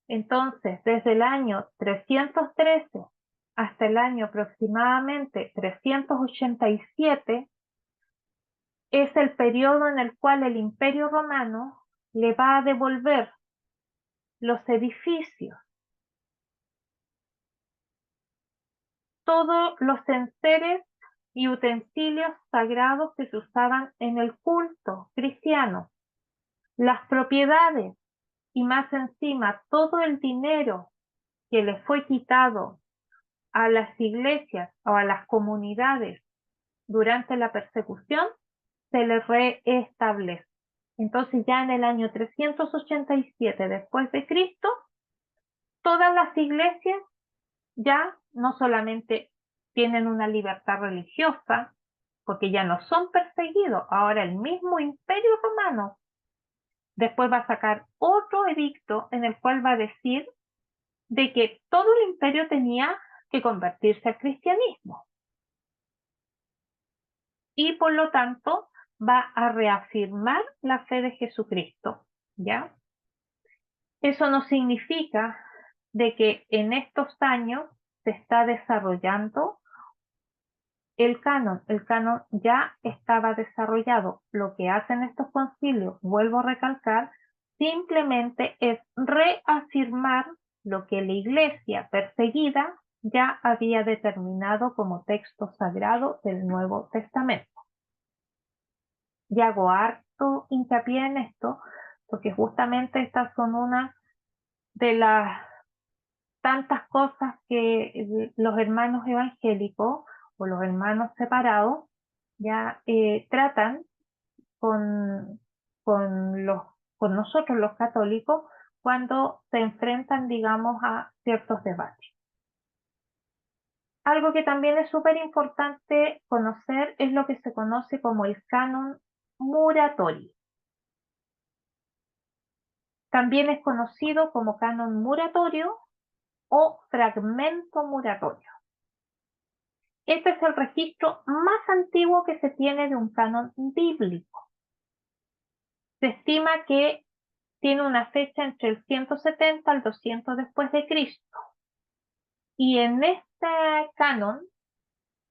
Entonces, desde el año 313 hasta el año aproximadamente 387, es el periodo en el cual el Imperio Romano le va a devolver los edificios, todos los enseres y utensilios sagrados que se usaban en el culto cristiano, las propiedades y más encima todo el dinero que le fue quitado a las iglesias o a las comunidades durante la persecución, se le reestablece. Entonces ya en el año 387 después de Cristo, todas las iglesias ya no solamente tienen una libertad religiosa, porque ya no son perseguidos, ahora el mismo Imperio Romano después va a sacar otro edicto en el cual va a decir de que todo el imperio tenía que convertirse al cristianismo y por lo tanto va a reafirmar la fe de Jesucristo, ¿ya? Eso no significa de que en estos años se está desarrollando el canon ya estaba desarrollado. Lo que hacen estos concilios, vuelvo a recalcar, simplemente es reafirmar lo que la iglesia perseguida ya había determinado como texto sagrado del Nuevo Testamento. Y hago harto hincapié en esto, porque justamente estas son una de las tantas cosas que los hermanos evangélicos o los hermanos separados ya tratan con, con, los, con nosotros los católicos cuando se enfrentan, digamos, a ciertos debates. Algo que también es súper importante conocer es lo que se conoce como el canon Muratori. También es conocido como canon muratorio o fragmento muratorio. Este es el registro más antiguo que se tiene de un canon bíblico. Se estima que tiene una fecha entre el 170 al 200 después de Cristo. Y en este canon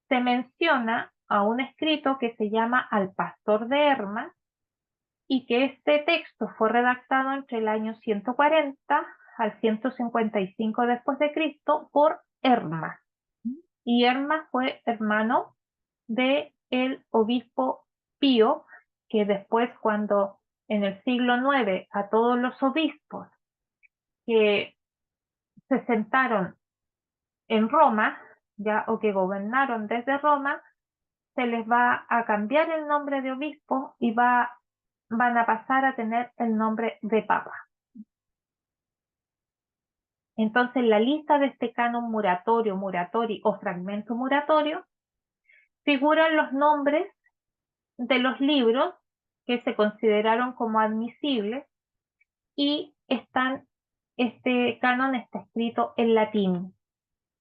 se menciona a un escrito que se llama Al Pastor de Hermas y que este texto fue redactado entre el año 140 al 155 después de Cristo por Hermas. Y Hermas fue hermano de el obispo Pío, que después cuando en el siglo IX a todos los obispos que se sentaron en Roma, ya o que gobernaron desde Roma, se les va a cambiar el nombre de obispo y van a pasar a tener el nombre de papa. Entonces, la lista de este canon muratorio, muratori o fragmento muratorio figuran los nombres de los libros que se consideraron como admisibles y este canon está escrito en latín.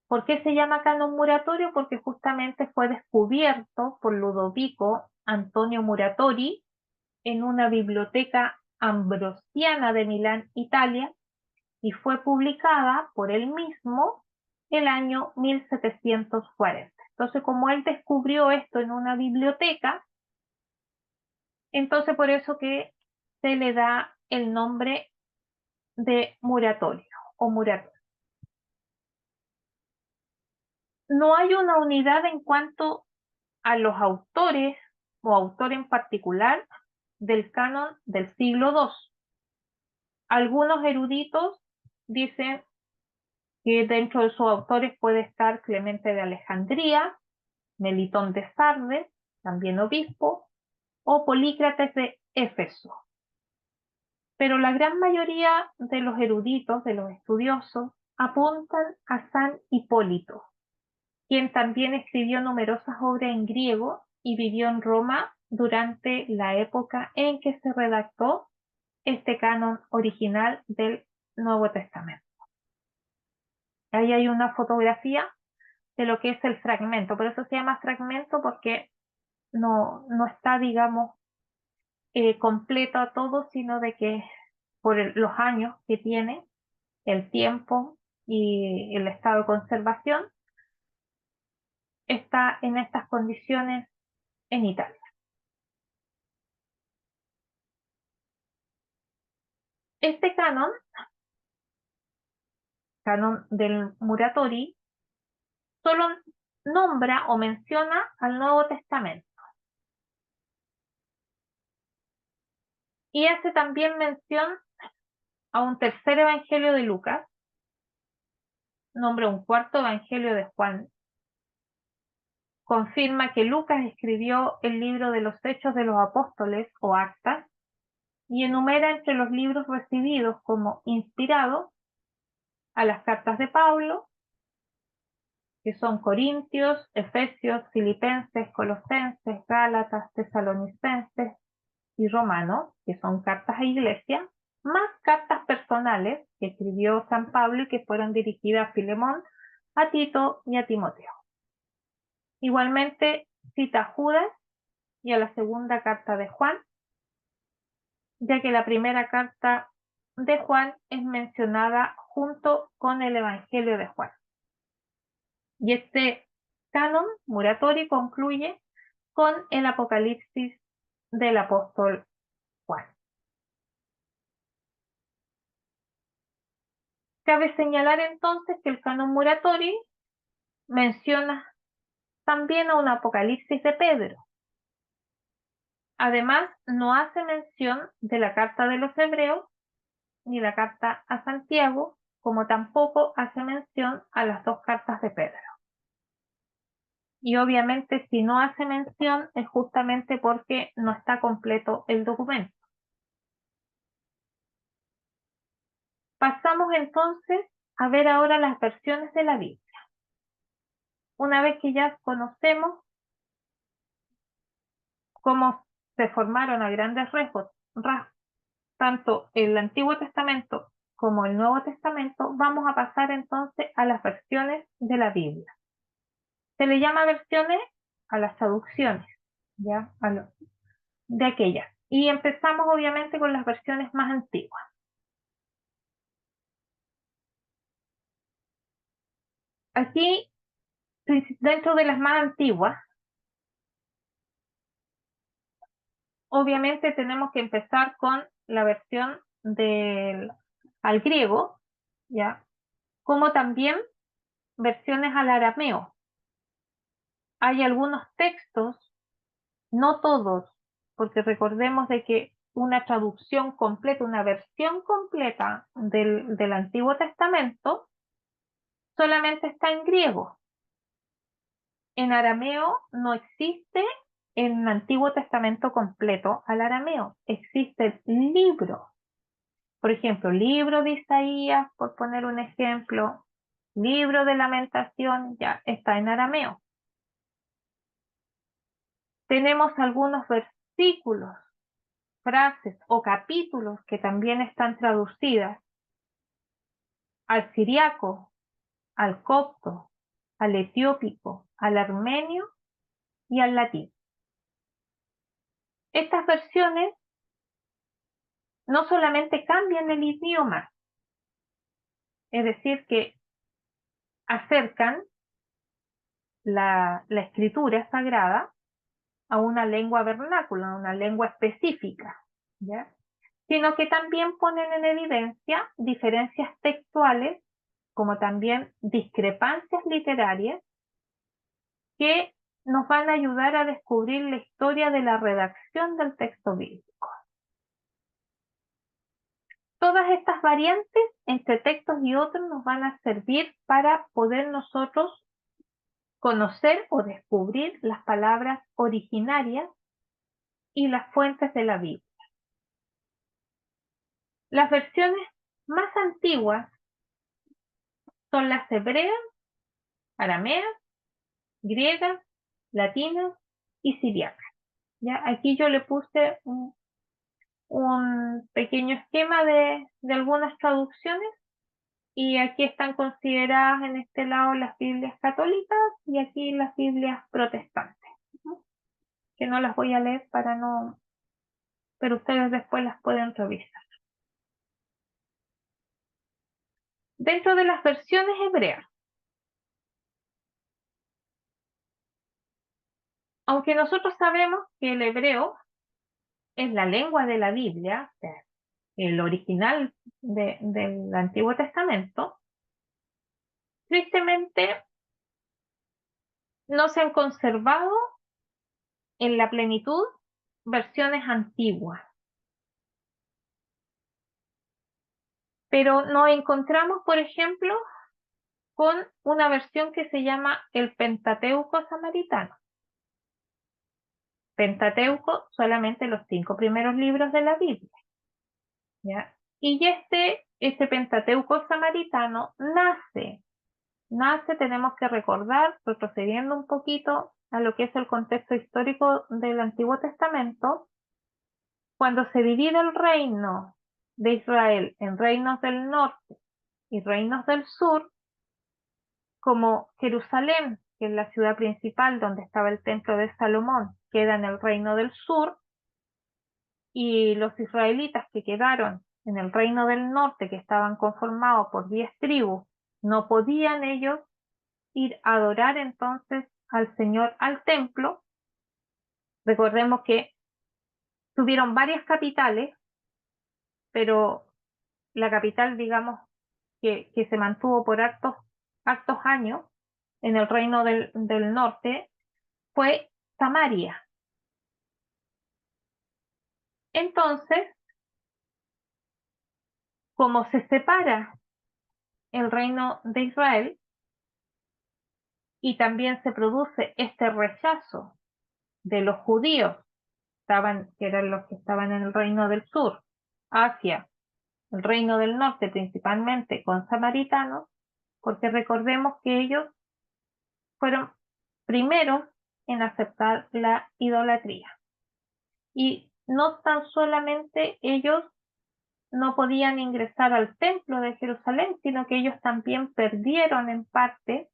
¿Por qué se llama canon muratorio? Porque justamente fue descubierto por Ludovico Antonio Muratori en una biblioteca ambrosiana de Milán, Italia, y fue publicada por él mismo el año 1740. Entonces, como él descubrió esto en una biblioteca, entonces por eso que se le da el nombre de muratorio o muratorio. No hay una unidad en cuanto a los autores o autor en particular del canon del siglo II. Algunos eruditos dicen que dentro de sus autores puede estar Clemente de Alejandría, Melitón de Sardes, también obispo, o Polícrates de Éfeso. Pero la gran mayoría de los eruditos, de los estudiosos, apuntan a San Hipólito, quien también escribió numerosas obras en griego y vivió en Roma durante la época en que se redactó este canon original del Nuevo Testamento. Ahí hay una fotografía de lo que es el fragmento, por eso se llama fragmento porque no está, digamos, completo a todo, sino de que por los años que tiene, el tiempo y el estado de conservación, está en estas condiciones en Italia. Este canon del Muratori, solo nombra o menciona al Nuevo Testamento. Y hace también mención a un tercer evangelio de Lucas, nombra un cuarto evangelio de Juan, confirma que Lucas escribió el libro de los Hechos de los Apóstoles o Actas y enumera entre los libros recibidos como inspirados a las cartas de Pablo, que son Corintios, Efesios, Filipenses, Colosenses, Gálatas, Tesalonicenses y Romanos, que son cartas a iglesia, más cartas personales que escribió San Pablo y que fueron dirigidas a Filemón, a Tito y a Timoteo. Igualmente cita a Judas y a la segunda carta de Juan, ya que la primera carta de Juan es mencionada junto con el Evangelio de Juan. Y este canon Muratori concluye con el Apocalipsis del apóstol Juan. Cabe señalar entonces que el canon Muratori menciona también a un Apocalipsis de Pedro. Además, no hace mención de la carta de los Hebreos ni la carta a Santiago, como tampoco hace mención a las dos cartas de Pedro. Y obviamente si no hace mención es justamente porque no está completo el documento. Pasamos entonces a ver ahora las versiones de la Biblia. Una vez que ya conocemos cómo se formaron a grandes rasgos tanto el Antiguo Testamento como el Nuevo Testamento, vamos a pasar entonces a las versiones de la Biblia. Se le llama versiones a las traducciones, ¿ya? De aquellas. Y empezamos obviamente con las versiones más antiguas. Aquí, dentro de las más antiguas, obviamente tenemos que empezar con la versión al griego, ¿ya? Como también versiones al arameo. Hay algunos textos, no todos, porque recordemos de que una traducción completa, una versión completa del Antiguo Testamento, solamente está en griego. En arameo no existe el Antiguo Testamento completo al arameo. Existe el libro. Por ejemplo, libro de Isaías, por poner un ejemplo, libro de Lamentación, ya está en arameo. Tenemos algunos versículos, frases o capítulos que también están traducidas al siriaco, al copto, al etiópico, al armenio y al latín. Estas versiones no solamente cambian el idioma, es decir, que acercan la escritura sagrada a una lengua vernácula, a una lengua específica, ¿ya? Sino que también ponen en evidencia diferencias textuales, como también discrepancias literarias, que nos van a ayudar a descubrir la historia de la redacción del texto bíblico. Todas estas variantes entre textos y otros nos van a servir para poder nosotros conocer o descubrir las palabras originarias y las fuentes de la Biblia. Las versiones más antiguas son las hebreas, arameas, griegas, latinas y siriacas. ¿Ya? Aquí yo le puse un pequeño esquema de algunas traducciones y aquí están consideradas en este lado las Biblias católicas y aquí las Biblias protestantes, ¿no? Que no las voy a leer para no, pero ustedes después las pueden revisar. Dentro de las versiones hebreas, aunque nosotros sabemos que el hebreo es la lengua de la Biblia, o sea, el original del Antiguo Testamento, tristemente no se han conservado en la plenitud versiones antiguas. Pero nos encontramos, por ejemplo, con una versión que se llama el Pentateuco samaritano. Pentateuco, solamente los 5 primeros libros de la Biblia, ¿ya? Y este Pentateuco samaritano nace, tenemos que recordar, retrocediendo un poquito a lo que es el contexto histórico del Antiguo Testamento, cuando se divide el reino de Israel en reinos del norte y reinos del sur, como Jerusalén, que es la ciudad principal donde estaba el templo de Salomón, queda en el reino del sur, y los israelitas que quedaron en el reino del norte, que estaban conformados por 10 tribus, no podían ellos ir a adorar entonces al Señor al templo. Recordemos que tuvieron varias capitales, pero la capital, digamos, que se mantuvo por hartos años en el reino del norte fue Samaria. Entonces, como se separa el reino de Israel y también se produce este rechazo de los judíos, que eran los que estaban en el reino del sur, hacia el reino del norte, principalmente con samaritanos, porque recordemos que ellos fueron primeros en aceptar la idolatría. Y no tan solamente ellos no podían ingresar al templo de Jerusalén, sino que ellos también perdieron en parte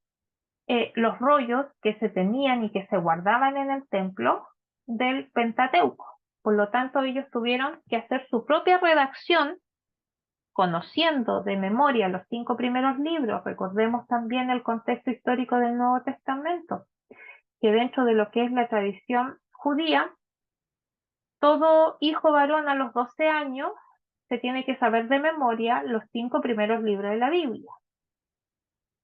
los rollos que se tenían y que se guardaban en el templo del Pentateuco. Por lo tanto, ellos tuvieron que hacer su propia redacción, conociendo de memoria los 5 primeros libros. Recordemos también el contexto histórico del Nuevo Testamento, que dentro de lo que es la tradición judía, todo hijo varón a los 12 años se tiene que saber de memoria los 5 primeros libros de la Biblia.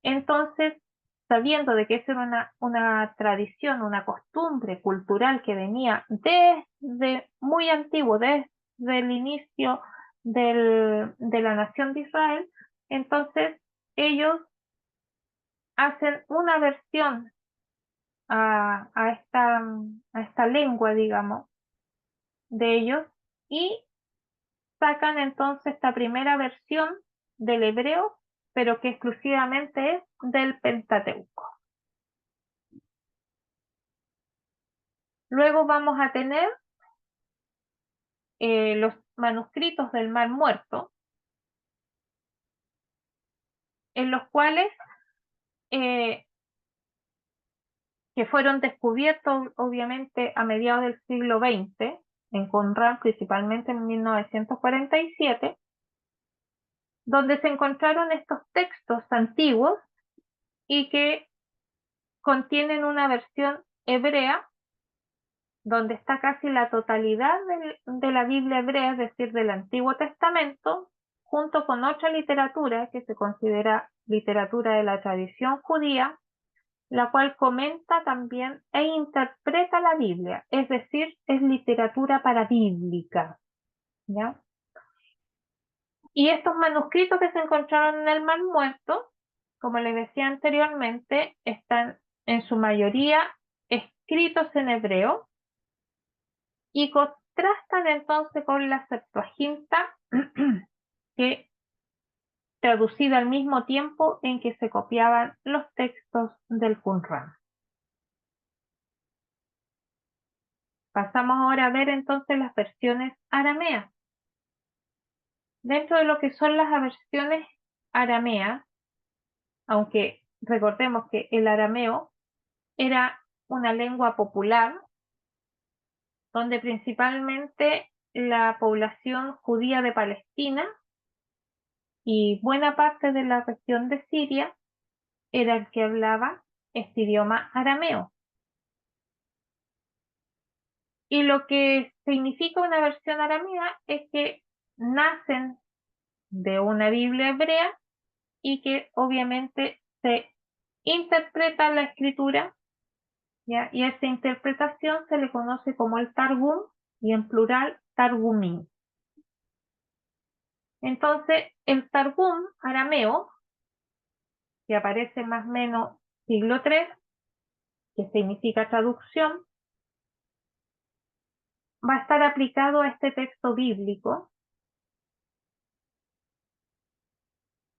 Entonces, sabiendo de que esa era una tradición, una costumbre cultural que venía desde muy antiguo, desde el inicio de la nación de Israel, entonces ellos hacen una versión a esta lengua, digamos, de ellos, y sacan entonces esta primera versión del hebreo, pero que exclusivamente es del Pentateuco. Luego vamos a tener los manuscritos del Mar Muerto, en los cuales, que fueron descubiertos obviamente a mediados del siglo XX, en Qumran, principalmente en 1947, donde se encontraron estos textos antiguos y que contienen una versión hebrea, donde está casi la totalidad de la Biblia hebrea, es decir, del Antiguo Testamento, junto con otra literatura que se considera literatura de la tradición judía, la cual comenta también e interpreta la Biblia, es decir, es literatura parabíblica, ¿ya? Y estos manuscritos que se encontraron en el Mar Muerto, como les decía anteriormente, están en su mayoría escritos en hebreo y contrastan entonces con la Septuaginta, que traducida al mismo tiempo en que se copiaban los textos del Qumran. Pasamos ahora a ver entonces las versiones arameas. Dentro de lo que son las versiones arameas, aunque recordemos que el arameo era una lengua popular, donde principalmente la población judía de Palestina y buena parte de la región de Siria era el que hablaba este idioma arameo. Y lo que significa una versión aramea es que nacen de una Biblia hebrea y que obviamente se interpreta la escritura, ¿ya? Y a esta interpretación se le conoce como el Targum, y en plural Targumín. Entonces, el Targum arameo, que aparece más o menos siglo III, que significa traducción, va a estar aplicado a este texto bíblico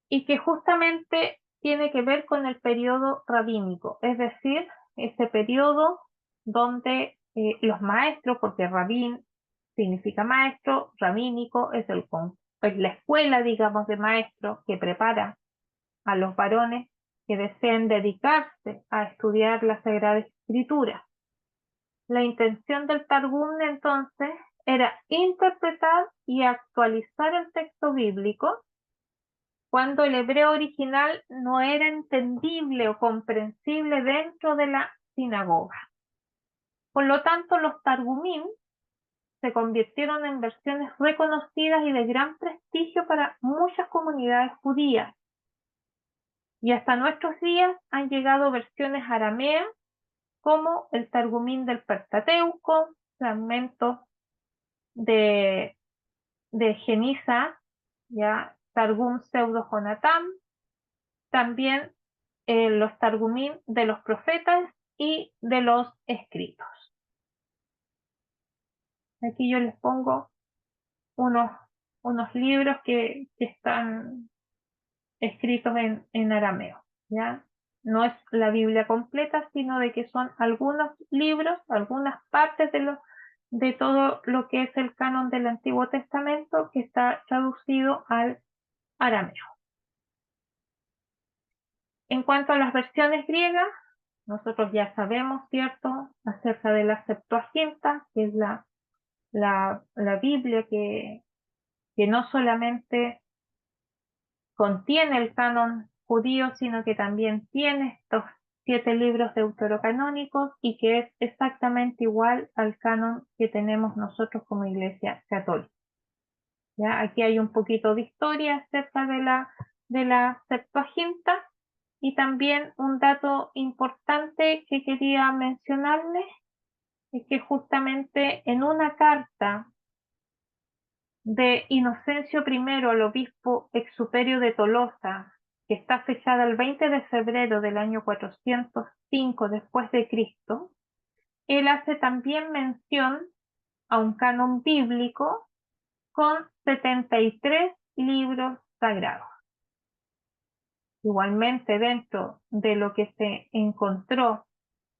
y que justamente tiene que ver con el periodo rabínico, es decir, ese periodo donde los maestros, porque rabín significa maestro, rabínico es la escuela, digamos, de maestros que prepara a los varones que deseen dedicarse a estudiar la Sagrada Escritura. La intención del Targum entonces era interpretar y actualizar el texto bíblico cuando el hebreo original no era entendible o comprensible dentro de la sinagoga. Por lo tanto, los Targumim se convirtieron en versiones reconocidas y de gran prestigio para muchas comunidades judías. Y hasta nuestros días han llegado versiones arameas como el Targumín del Pentateuco, fragmentos de, de Genisa, ya Targum Pseudo Jonatán, también los Targumín de los profetas y de los escritos. Aquí yo les pongo unos, unos libros que están escritos en arameo, ¿ya? No es la Biblia completa, sino de que son algunos libros, algunas partes de todo lo que es el canon del Antiguo Testamento que está traducido al arameo. En cuanto a las versiones griegas, nosotros ya sabemos, ¿cierto?, acerca de la Septuaginta, que es la Biblia que no solamente contiene el canon judío, sino que también tiene estos 7 libros deuterocanónicos y que es exactamente igual al canon que tenemos nosotros como Iglesia Católica. ¿Ya? Aquí hay un poquito de historia acerca de la Septuaginta y también un dato importante que quería mencionarles es que justamente en una carta de Inocencio I al obispo Exuperio de Tolosa, que está fechada el 20 de febrero del año 405 después de Cristo, él hace también mención a un canon bíblico con 73 libros sagrados. Igualmente, dentro de lo que se encontró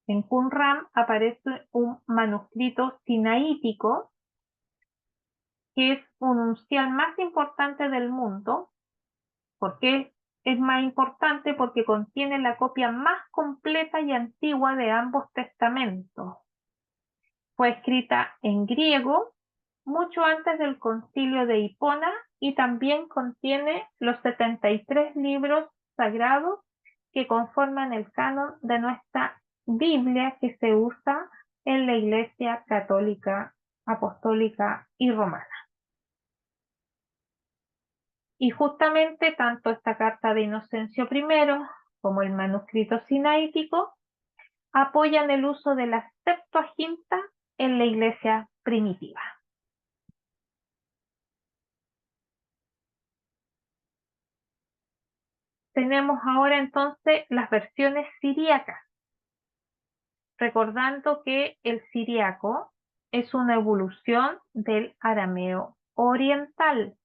en Qumran aparece un manuscrito sinaítico que es un uncial más importante del mundo. ¿Por qué es más importante? Porque contiene la copia más completa y antigua de ambos testamentos. Fue escrita en griego mucho antes del concilio de Hipona y también contiene los 73 libros sagrados que conforman el canon de nuestra Biblia que se usa en la Iglesia Católica, Apostólica y Romana. Y justamente tanto esta carta de Inocencio I como el manuscrito sinaítico apoyan el uso de la Septuaginta en la Iglesia primitiva. Tenemos ahora entonces las versiones siríacas, recordando que el siríaco es una evolución del arameo oriental,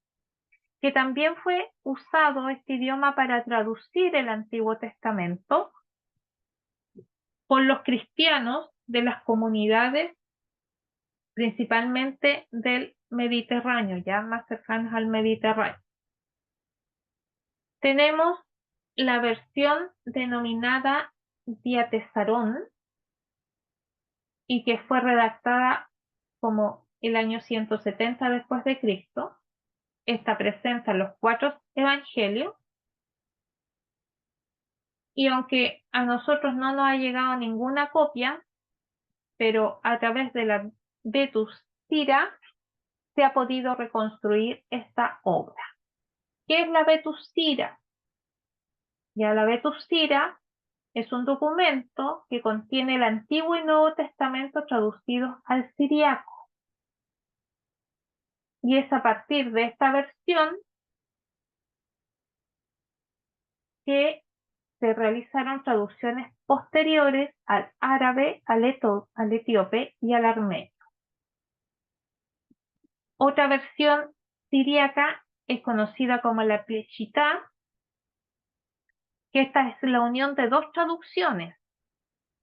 que también fue usado este idioma para traducir el Antiguo Testamento por los cristianos de las comunidades principalmente del Mediterráneo, ya más cercanos al Mediterráneo. Tenemos la versión denominada Diatesarón y que fue redactada como el año 170 después de Cristo. Esta presenta los 4 evangelios y aunque a nosotros no nos ha llegado ninguna copia, pero a través de la Vetus Sira se ha podido reconstruir esta obra. ¿Qué es la Vetus Sira? Ya la Vetus Sira es un documento que contiene el Antiguo y Nuevo Testamento traducidos al siriaco. Y es a partir de esta versión que se realizaron traducciones posteriores al árabe, al etíope y al armenio. Otra versión siríaca es conocida como la Peshitta, que esta es la unión de dos traducciones,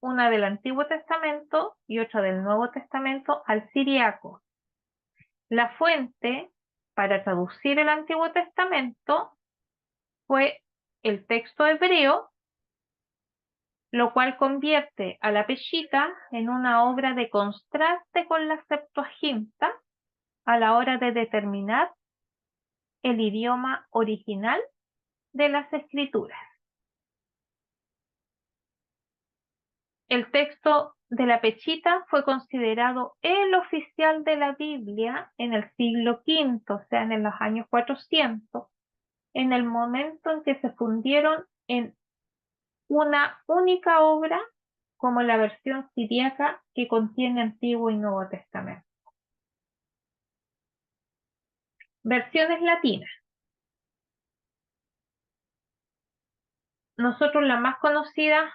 una del Antiguo Testamento y otra del Nuevo Testamento al siriaco. La fuente para traducir el Antiguo Testamento fue el texto hebreo, lo cual convierte a la Peshitta en una obra de contraste con la Septuaginta a la hora de determinar el idioma original de las escrituras. El texto de la Peshitta fue considerado el oficial de la Biblia en el siglo V, o sea, en los años 400, en el momento en que se fundieron en una única obra como la versión siríaca que contiene Antiguo y Nuevo Testamento. Versiones latinas. Nosotros la más conocida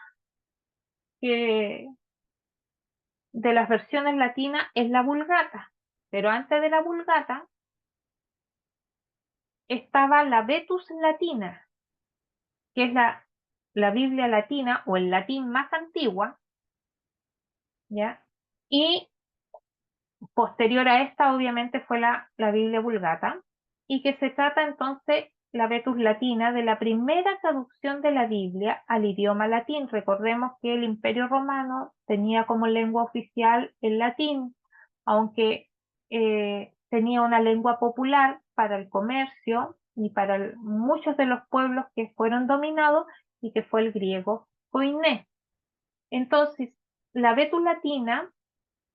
de las versiones latinas es la Vulgata, pero antes de la Vulgata estaba la Vetus Latina, que es la Biblia latina o el latín más antigua, ¿ya? Y posterior a esta, obviamente, fue la Biblia Vulgata, y que se trata entonces, la Vetus Latina, de la primera traducción de la Biblia al idioma latín. Recordemos que el Imperio Romano tenía como lengua oficial el latín, aunque tenía una lengua popular para el comercio y para muchos de los pueblos que fueron dominados, y que fue el griego koiné. Entonces, la Vetus Latina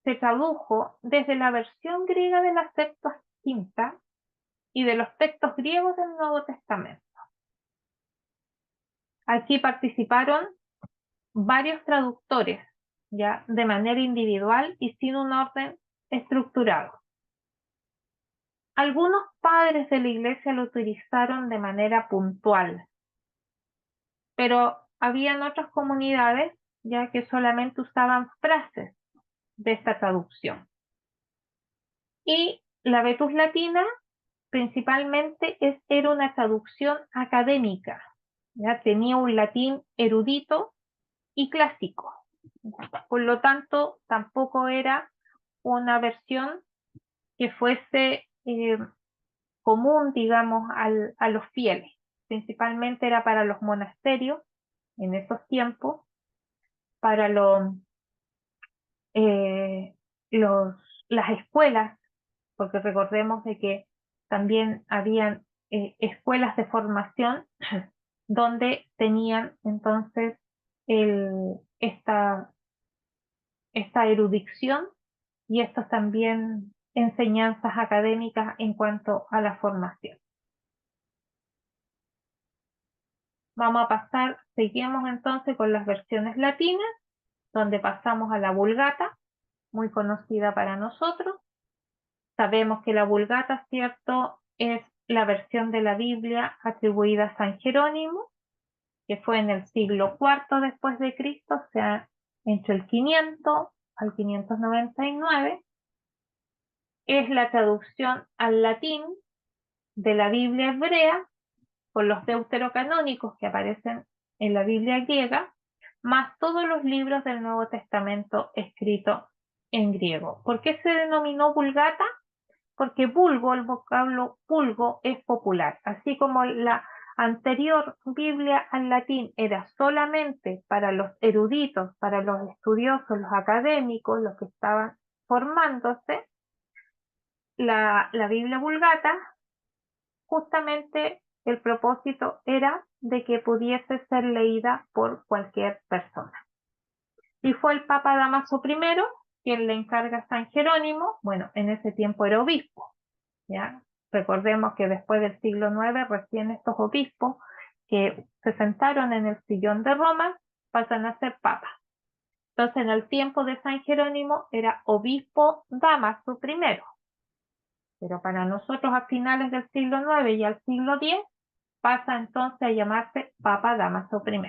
se tradujo desde la versión griega de la Septuaginta y de los textos griegos del Nuevo Testamento. Aquí participaron varios traductores, ya de manera individual y sin un orden estructurado. Algunos padres de la Iglesia lo utilizaron de manera puntual, pero habían otras comunidades ya que solamente usaban frases de esta traducción. Y la Vetus Latina principalmente era una traducción académica, ¿ya? Tenía un latín erudito y clásico. Por lo tanto, tampoco era una versión que fuese común, digamos, a los fieles. Principalmente era para los monasterios en esos tiempos, para eh, los, las escuelas, porque recordemos de que también habían escuelas de formación donde tenían entonces esta erudición y estas también enseñanzas académicas en cuanto a la formación. Vamos a pasar, seguimos entonces con las versiones latinas, donde pasamos a la Vulgata, muy conocida para nosotros. Sabemos que la Vulgata, ¿cierto?, es la versión de la Biblia atribuida a San Jerónimo, que fue en el siglo IV después de Cristo, o sea, entre el 500 al 599. Es la traducción al latín de la Biblia hebrea con los deuterocanónicos que aparecen en la Biblia griega, más todos los libros del Nuevo Testamento escritos en griego. ¿Por qué se denominó Vulgata? Porque vulgo, el vocablo vulgo, es popular. Así como la anterior Biblia al latín era solamente para los eruditos, para los estudiosos, los académicos, los que estaban formándose, la Biblia Vulgata, justamente el propósito era de que pudiese ser leída por cualquier persona. Y fue el Papa Dámaso I quien le encarga a San Jerónimo, bueno, en ese tiempo era obispo, ¿ya? Recordemos que después del siglo IX, recién estos obispos que se sentaron en el sillón de Roma pasan a ser papas. Entonces, en el tiempo de San Jerónimo era obispo Dámaso I, pero para nosotros a finales del siglo IX y al siglo X pasa entonces a llamarse Papa Dámaso I.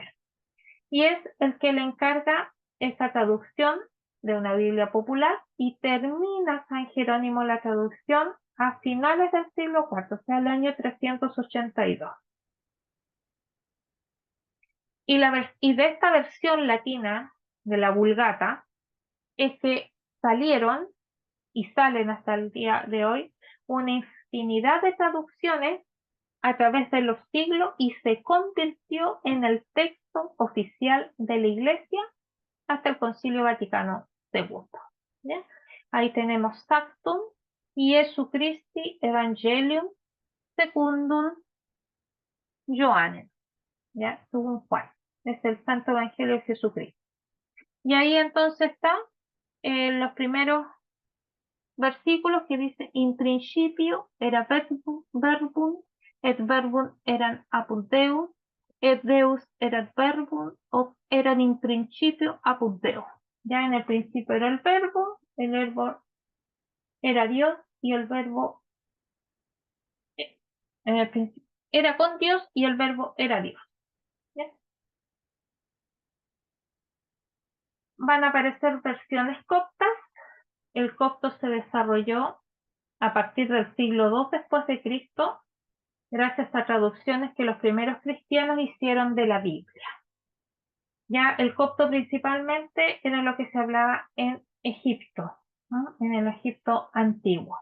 Y es el que le encarga esa traducción de una Biblia popular, y termina San Jerónimo la traducción a finales del siglo IV, o sea, el año 382. Y de esta versión latina de la Vulgata es que salieron y salen hasta el día de hoy una infinidad de traducciones a través de los siglos y se convirtió en el texto oficial de la Iglesia hasta el Concilio Vaticano II. ¿Ya? Ahí tenemos Sanctum Iesu Christi Evangelium Secundum Johannem, ¿ya? Según Juan. Es el Santo Evangelio de Jesucristo. Y ahí entonces están los primeros versículos que dice: in principio era verbum, et verbum eran apud Deus, et Deus erat verbum, eran in principio apud Deus. Ya en el principio era el verbo era Dios y el verbo en el principio era con Dios y el verbo era Dios. ¿Ya? Van a aparecer versiones coptas. El copto se desarrolló a partir del siglo II después de Cristo, gracias a traducciones que los primeros cristianos hicieron de la Biblia. Ya el copto principalmente era lo que se hablaba en Egipto, ¿no? En el Egipto antiguo.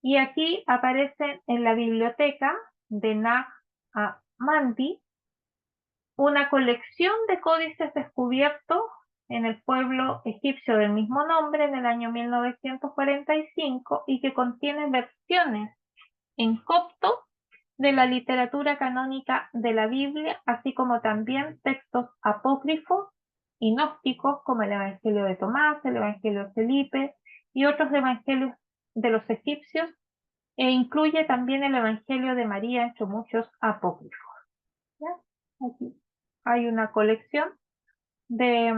Y aquí aparecen en la biblioteca de Nag Hammadi una colección de códices descubiertos en el pueblo egipcio del mismo nombre en el año 1945 y que contiene versiones en copto de la literatura canónica de la Biblia, así como también textos apócrifos y gnósticos como el Evangelio de Tomás, el Evangelio de Felipe y otros evangelios de los egipcios, e incluye también el Evangelio de María entre muchos apócrifos. ¿Ya? Aquí hay una colección de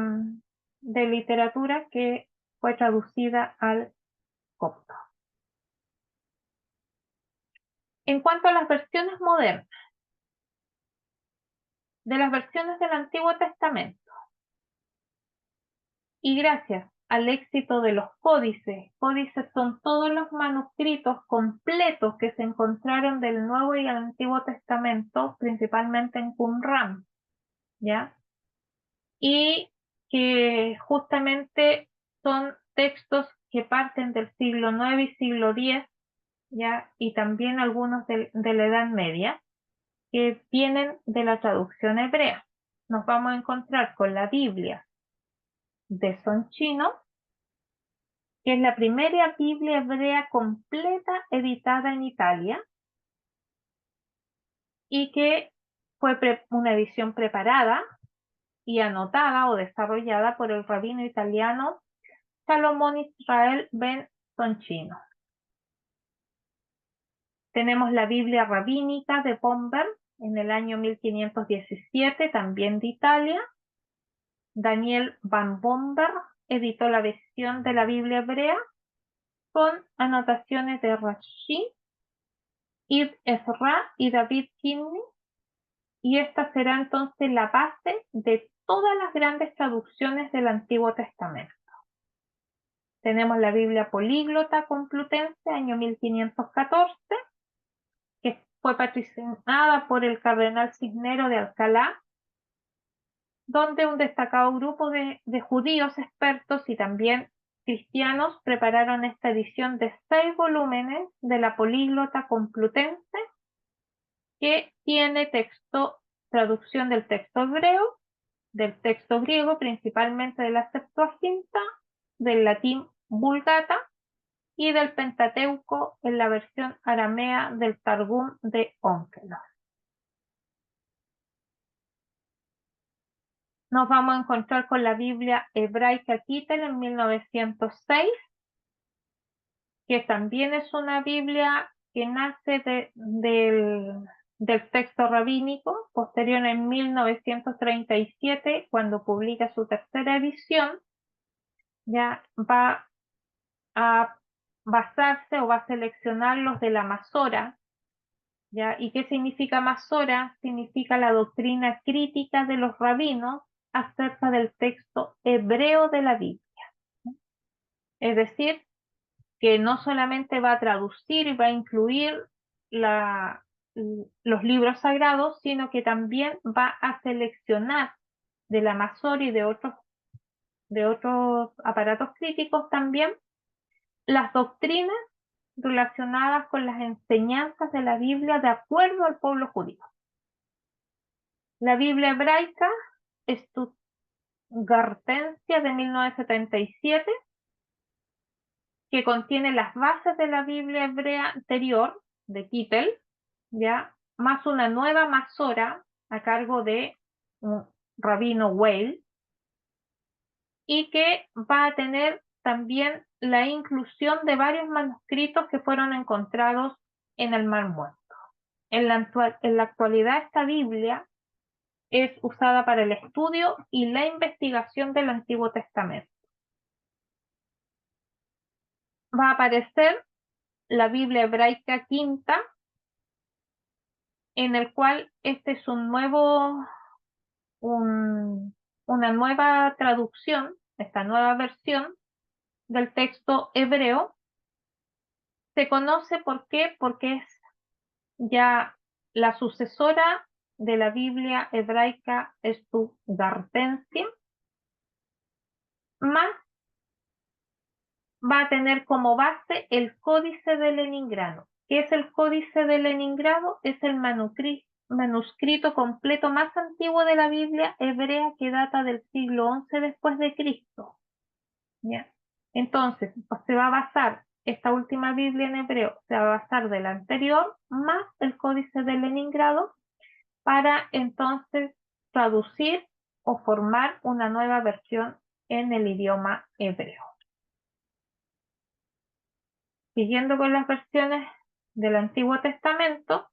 literatura que fue traducida al copto. En cuanto a las versiones modernas, de las versiones del Antiguo Testamento, y gracias al éxito de los códices son todos los manuscritos completos que se encontraron del Nuevo y el Antiguo Testamento, principalmente en Qumran, ¿ya? Y que justamente son textos que parten del siglo IX y siglo X, ¿ya? Y también algunos de la Edad Media, que vienen de la traducción hebrea. Nos vamos a encontrar con la Biblia de Soncino, que es la primera Biblia hebrea completa editada en Italia y que fue una edición preparada y anotada o desarrollada por el rabino italiano Salomón Israel ben Soncino. Tenemos la Biblia rabínica de Bomber en el año 1517, también de Italia. Daniel van Bomber editó la versión de la Biblia hebrea con anotaciones de Rashi, Ibn Ezra y David Kinney, y esta será entonces la base de todas las grandes traducciones del Antiguo Testamento. Tenemos la Biblia políglota complutense, año 1514, que fue patrocinada por el cardenal Cisnero de Alcalá, donde un destacado grupo de judíos expertos y también cristianos prepararon esta edición de 6 volúmenes de la políglota complutense, que tiene traducción del texto hebreo, del texto griego, principalmente de la Septuaginta, del latín Vulgata y del Pentateuco en la versión aramea del Targum de Ónkelos. Nos vamos a encontrar con la Biblia hebraica Kittel en 1906, que también es una Biblia que nace del texto rabínico. Posterior, en 1937, cuando publica su tercera edición, ya va a basarse o va a seleccionar los de la Masora, ¿ya? ¿Y qué significa Masora? Significa la doctrina crítica de los rabinos acerca del texto hebreo de la Biblia. Es decir, que no solamente va a traducir y va a incluir los libros sagrados, sino que también va a seleccionar de la Masori y de otros aparatos críticos también las doctrinas relacionadas con las enseñanzas de la Biblia de acuerdo al pueblo judío. La Biblia hebraica, Stuttgartensia de 1977, que contiene las bases de la Biblia hebrea anterior, de Kittel, ¿ya? Más una nueva Masora a cargo de un rabino Weil, y que va a tener también la inclusión de varios manuscritos que fueron encontrados en el Mar Muerto. En la actualidad esta Biblia es usada para el estudio y la investigación del Antiguo Testamento. Va a aparecer la Biblia hebraica quinta, en el cual este es una nueva traducción, esta nueva versión del texto hebreo. Se conoce ¿por qué? Porque es ya la sucesora de la Biblia hebraica Stuttgartensia, más va a tener como base el Códice de Leningrado. ¿Qué es el Códice de Leningrado? Es el manuscrito completo más antiguo de la Biblia hebrea que data del siglo XI después de Cristo. ¿Ya? Entonces, se va a basar, esta última Biblia en hebreo, se va a basar de la anterior más el Códice de Leningrado para entonces traducir o formar una nueva versión en el idioma hebreo. Siguiendo con las versiones del Antiguo Testamento,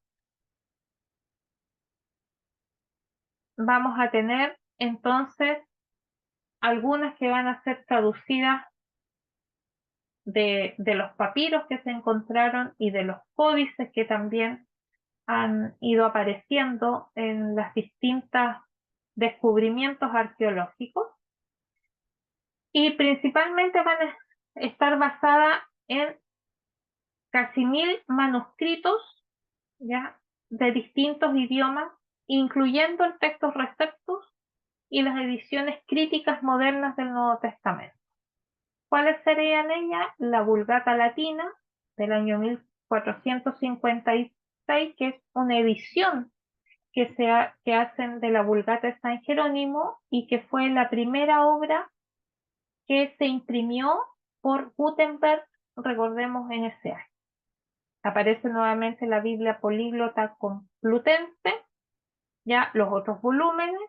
vamos a tener entonces algunas que van a ser traducidas de los papiros que se encontraron y de los códices que también han ido apareciendo en las distintas descubrimientos arqueológicos, y principalmente van a estar basadas en casi 1000 manuscritos, ¿ya?, de distintos idiomas, incluyendo el Textus Receptus y las ediciones críticas modernas del Nuevo Testamento. ¿Cuáles serían ellas? La Vulgata Latina del año 1456, que es una edición que hacen de la Vulgata de San Jerónimo y que fue la primera obra que se imprimió por Gutenberg, recordemos, en ese año. Aparece nuevamente la Biblia Políglota Complutense, ya los otros volúmenes,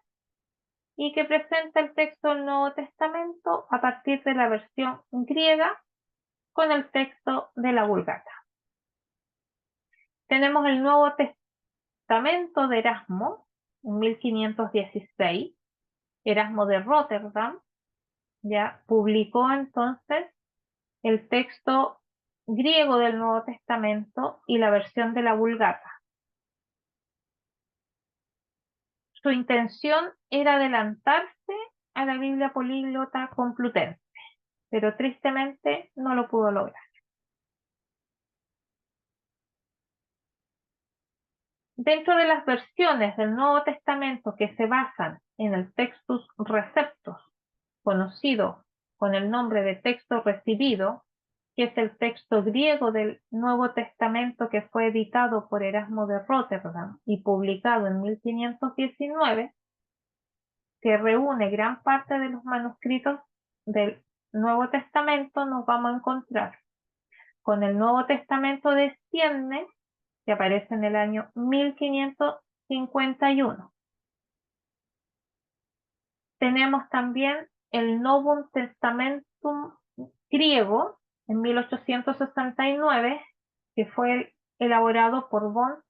y que presenta el texto del Nuevo Testamento a partir de la versión griega con el texto de la Vulgata. Tenemos el Nuevo Testamento de Erasmo, en 1516, Erasmo de Rotterdam, ya publicó entonces el texto griego del Nuevo Testamento y la versión de la Vulgata. Su intención era adelantarse a la Biblia Políglota Complutense, pero tristemente no lo pudo lograr. Dentro de las versiones del Nuevo Testamento que se basan en el Textus Receptus, conocido con el nombre de texto recibido, que es el texto griego del Nuevo Testamento que fue editado por Erasmo de Rotterdam y publicado en 1519, que reúne gran parte de los manuscritos del Nuevo Testamento, nos vamos a encontrar con el Nuevo Testamento de Sienne, que aparece en el año 1551. Tenemos también el Novum Testamentum griego en 1869, que fue elaborado por von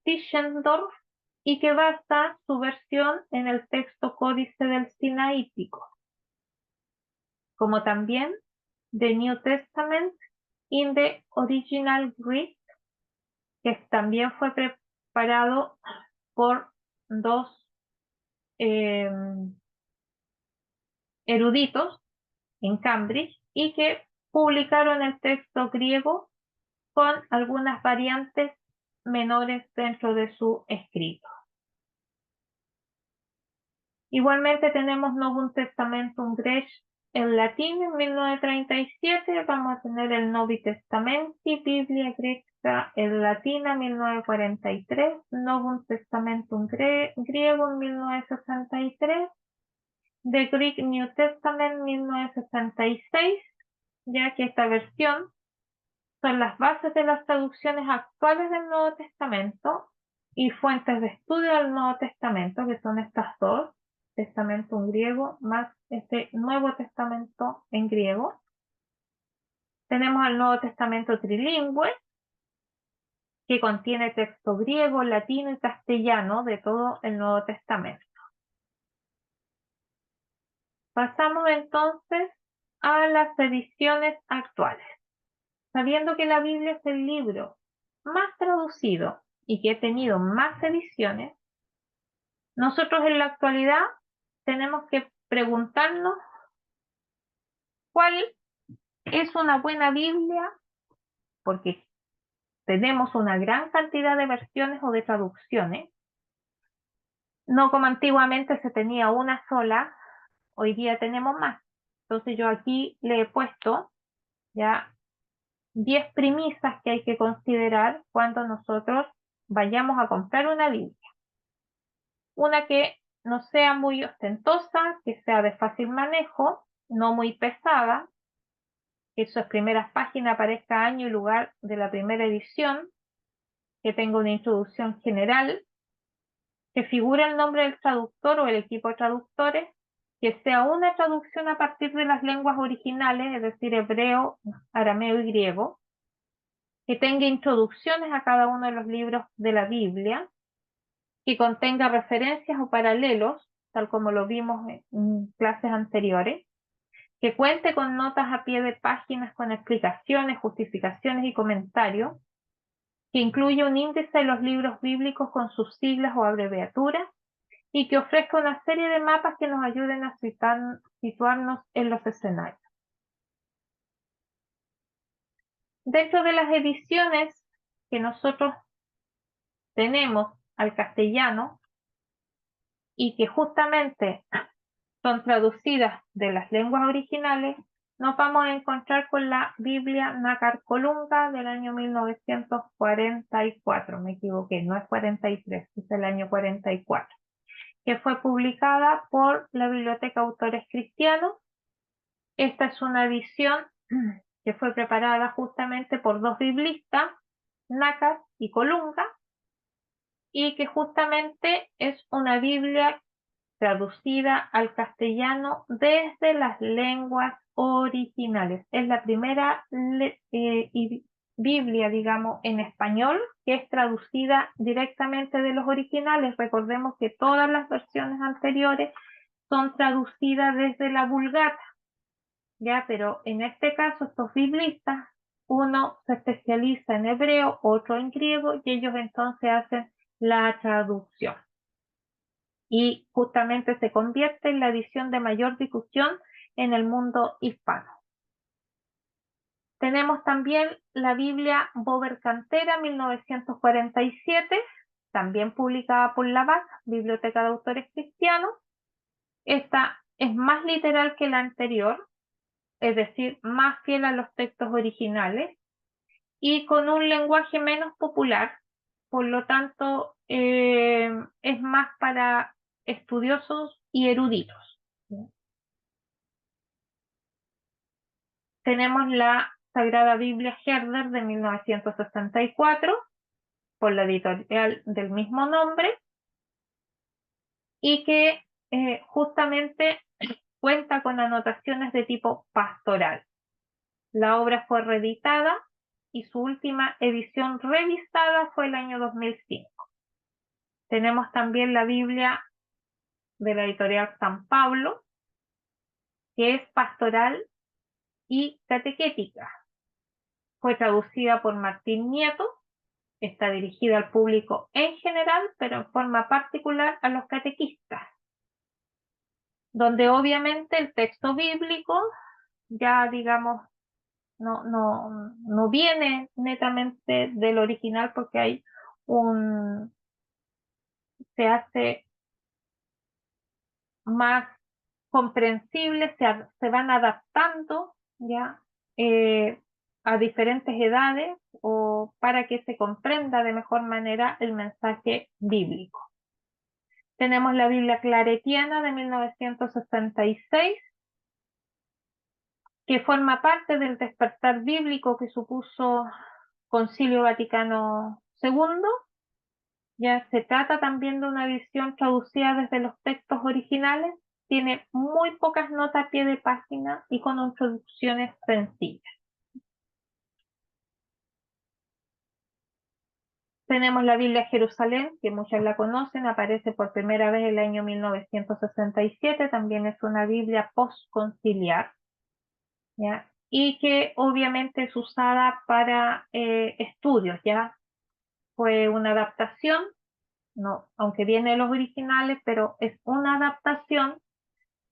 Tischendorf y que basa su versión en el texto códice del Sinaítico, como también The New Testament in the Original Greek, que también fue preparado por dos eruditos en Cambridge y que publicaron el texto griego con algunas variantes menores dentro de su escrito. Igualmente tenemos Novum Testamentum Graece en latín en 1937, vamos a tener el Novi Testamenti, Biblia Greca en latina 1943, Novum Testamentum griego en 1963, The Greek New Testament 1966, ya que esta versión son las bases de las traducciones actuales del Nuevo Testamento y fuentes de estudio del Nuevo Testamento, que son estas dos, Testamento en griego más este Nuevo Testamento en griego. Tenemos el Nuevo Testamento trilingüe, que contiene texto griego, latino y castellano de todo el Nuevo Testamento. Pasamos entonces a las ediciones actuales. Sabiendo que la Biblia es el libro más traducido y que ha tenido más ediciones, nosotros en la actualidad tenemos que preguntarnos cuál es una buena Biblia, porque tenemos una gran cantidad de versiones o de traducciones, no como antiguamente se tenía una sola, hoy día tenemos más. Entonces yo aquí le he puesto ya 10 premisas que hay que considerar cuando nosotros vayamos a comprar una Biblia. Una que no sea muy ostentosa, que sea de fácil manejo, no muy pesada, que sus primeras páginas aparezca año y lugar de la primera edición, que tenga una introducción general, que figure el nombre del traductor o el equipo de traductores, que sea una traducción a partir de las lenguas originales, es decir, hebreo, arameo y griego, que tenga introducciones a cada uno de los libros de la Biblia, que contenga referencias o paralelos, tal como lo vimos en clases anteriores, que cuente con notas a pie de páginas con explicaciones, justificaciones y comentarios, que incluya un índice de los libros bíblicos con sus siglas o abreviaturas, y que ofrezca una serie de mapas que nos ayuden a situarnos en los escenarios. Dentro de las ediciones que nosotros tenemos al castellano y que justamente son traducidas de las lenguas originales, nos vamos a encontrar con la Biblia Nácar Colunga del año 1944, me equivoqué, no es 43, es el año 44, que fue publicada por la Biblioteca Autores Cristianos. Esta es una edición que fue preparada justamente por dos biblistas, Nácar y Colunga, y que justamente es una Biblia traducida al castellano desde las lenguas originales. Es la primera Biblia, digamos, en español que es traducida directamente de los originales. Recordemos que todas las versiones anteriores son traducidas desde la Vulgata, ¿ya? Pero en este caso estos biblistas, uno se especializa en hebreo, otro en griego, y ellos entonces hacen la traducción. Y justamente se convierte en la edición de mayor difusión en el mundo hispano. Tenemos también la Biblia Bober Cantera 1947, también publicada por la BAC, Biblioteca de Autores Cristianos. Esta es más literal que la anterior, es decir, más fiel a los textos originales y con un lenguaje menos popular, por lo tanto es más para estudiosos y eruditos. Tenemos la Sagrada Biblia Herder de 1964, por la editorial del mismo nombre, y que justamente cuenta con anotaciones de tipo pastoral. La obra fue reeditada y su última edición revisada fue el año 2005. Tenemos también la Biblia de la editorial San Pablo, que es pastoral y catequética. Fue traducida por Martín Nieto, está dirigida al público en general, pero en forma particular a los catequistas, donde obviamente el texto bíblico, ya digamos no viene netamente del original porque hay se hace más comprensible, se van adaptando ya a diferentes edades o para que se comprenda de mejor manera el mensaje bíblico. Tenemos la Biblia Claretiana de 1966, que forma parte del despertar bíblico que supuso Concilio Vaticano II. Ya se trata también de una edición traducida desde los textos originales, tiene muy pocas notas a pie de página y con introducciones sencillas. Tenemos la Biblia Jerusalén, que muchos la conocen, aparece por primera vez en el año 1967, también es una Biblia postconciliar, ¿ya? Y que obviamente es usada para estudios, ¿ya? Fue una adaptación, no, aunque viene de los originales, pero es una adaptación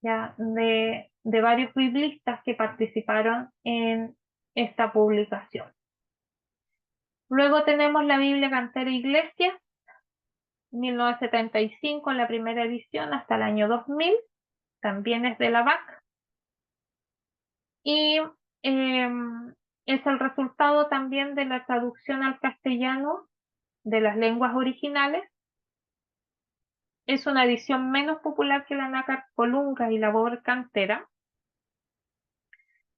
ya de varios biblistas que participaron en esta publicación. Luego tenemos la Biblia Cantera Iglesia, 1975 en la primera edición hasta el año 2000, también es de la BAC, y es el resultado también de la traducción al castellano de las lenguas originales. Es una edición menos popular que la Nácar Colunga y la Bober Cantera,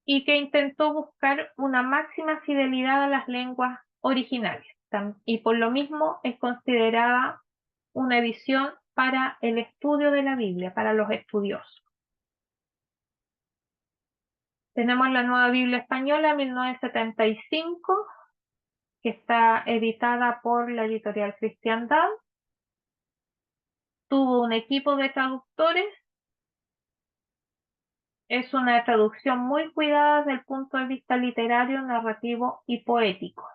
y que intentó buscar una máxima fidelidad a las lenguas originales, y por lo mismo es considerada una edición para el estudio de la Biblia, para los estudiosos. Tenemos la Nueva Biblia Española 1975, que está editada por la editorial Cristiandad. Tuvo un equipo de traductores. Es una traducción muy cuidada desde el punto de vista literario, narrativo y poético,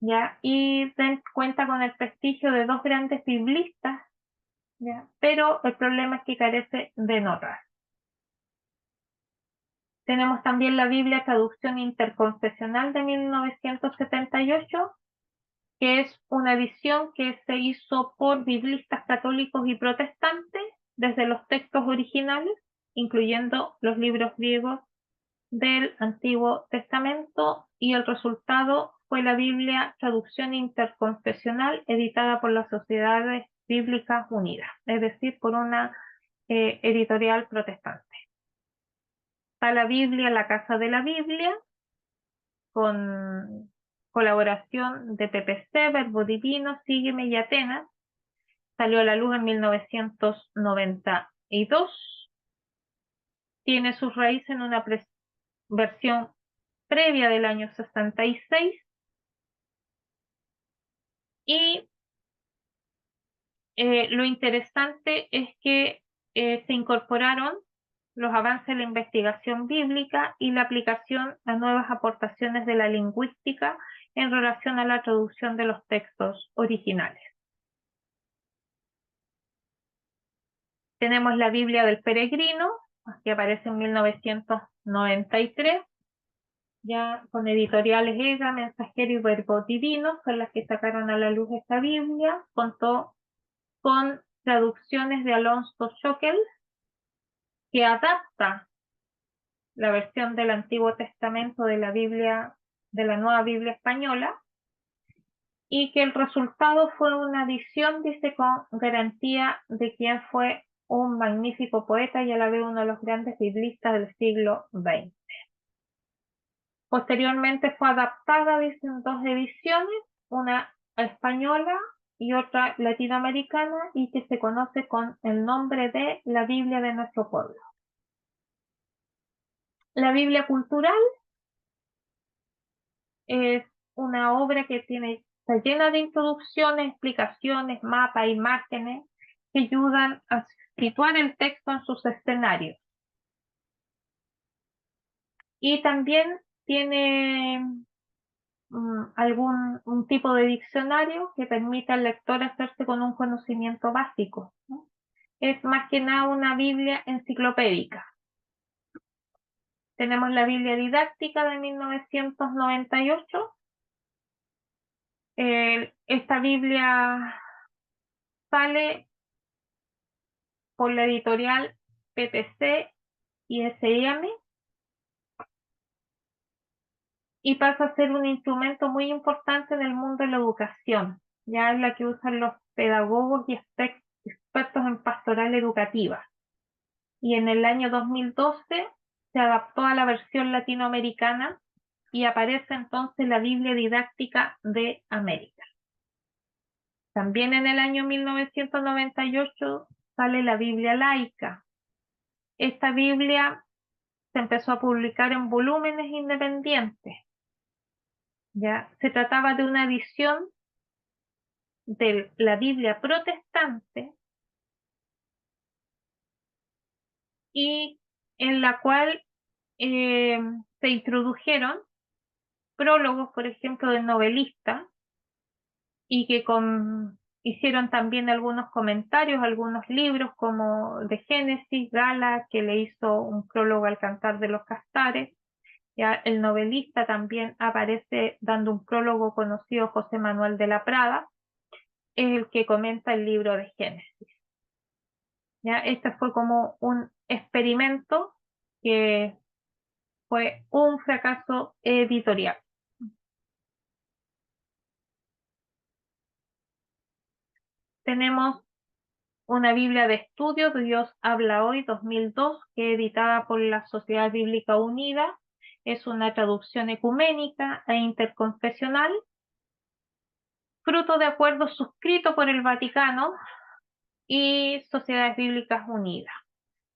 ¿ya? Y cuenta con el prestigio de dos grandes biblistas, ¿ya? Pero el problema es que carece de notas. Tenemos también la Biblia Traducción Interconfesional de 1978, que es una edición que se hizo por biblistas católicos y protestantes desde los textos originales, incluyendo los libros griegos del Antiguo Testamento, y el resultado fue la Biblia Traducción Interconfesional editada por las Sociedades Bíblicas Unidas, es decir, por una editorial protestante. Está la Biblia La Casa de la Biblia, con colaboración de PPC, Verbo Divino, Sígueme y Atenas. Salió a la luz en 1992. Tiene sus raíces en una versión previa del año 66 y lo interesante es que se incorporaron los avances de la investigación bíblica y la aplicación a nuevas aportaciones de la lingüística en relación a la traducción de los textos originales. Tenemos la Biblia del Peregrino, que aparece en 1993, ya con editoriales EGA, Mensajero y Verbo Divino, son las que sacaron a la luz esta Biblia. Contó con traducciones de Alonso Schockel, que adapta la versión del Antiguo Testamento de la Biblia, de la Nueva Biblia Española, y que el resultado fue una edición, dice, con garantía de quien fue un magnífico poeta y a la vez uno de los grandes biblistas del siglo XX. Posteriormente fue adaptada, dicen, dos ediciones, una española y otra latinoamericana, y que se conoce con el nombre de la Biblia de nuestro pueblo. La Biblia cultural es una obra que está llena de introducciones, explicaciones, mapas, imágenes que ayudan a situar el texto en sus escenarios. Y también tiene un tipo de diccionario que permite al lector hacerse con un conocimiento básico, ¿no? Es más que nada una Biblia enciclopédica. Tenemos la Biblia didáctica de 1998. Esta Biblia sale por la editorial PPC y S&M y pasa a ser un instrumento muy importante en el mundo de la educación. Ya es la que usan los pedagogos y expertos en pastoral educativa. Y en el año 2012 se adaptó a la versión latinoamericana y aparece entonces la Biblia didáctica de América. También en el año 1998 sale la Biblia laica. Esta Biblia se empezó a publicar en volúmenes independientes. Ya se trataba de una edición de la Biblia protestante y en la cual se introdujeron prólogos, por ejemplo, de novelistas y que hicieron también algunos comentarios, algunos libros como de Génesis, Gala, que le hizo un prólogo al Cantar de los Castares. Ya el novelista también aparece dando un prólogo conocido, José Manuel de la Prada, es el que comenta el libro de Génesis. Ya este fue como un experimento que fue un fracaso editorial. Tenemos una Biblia de estudio, Dios habla hoy, 2002, que editada por la Sociedad Bíblica Unida. Es una traducción ecuménica e interconfesional, fruto de acuerdos suscritos por el Vaticano y Sociedades Bíblicas Unidas.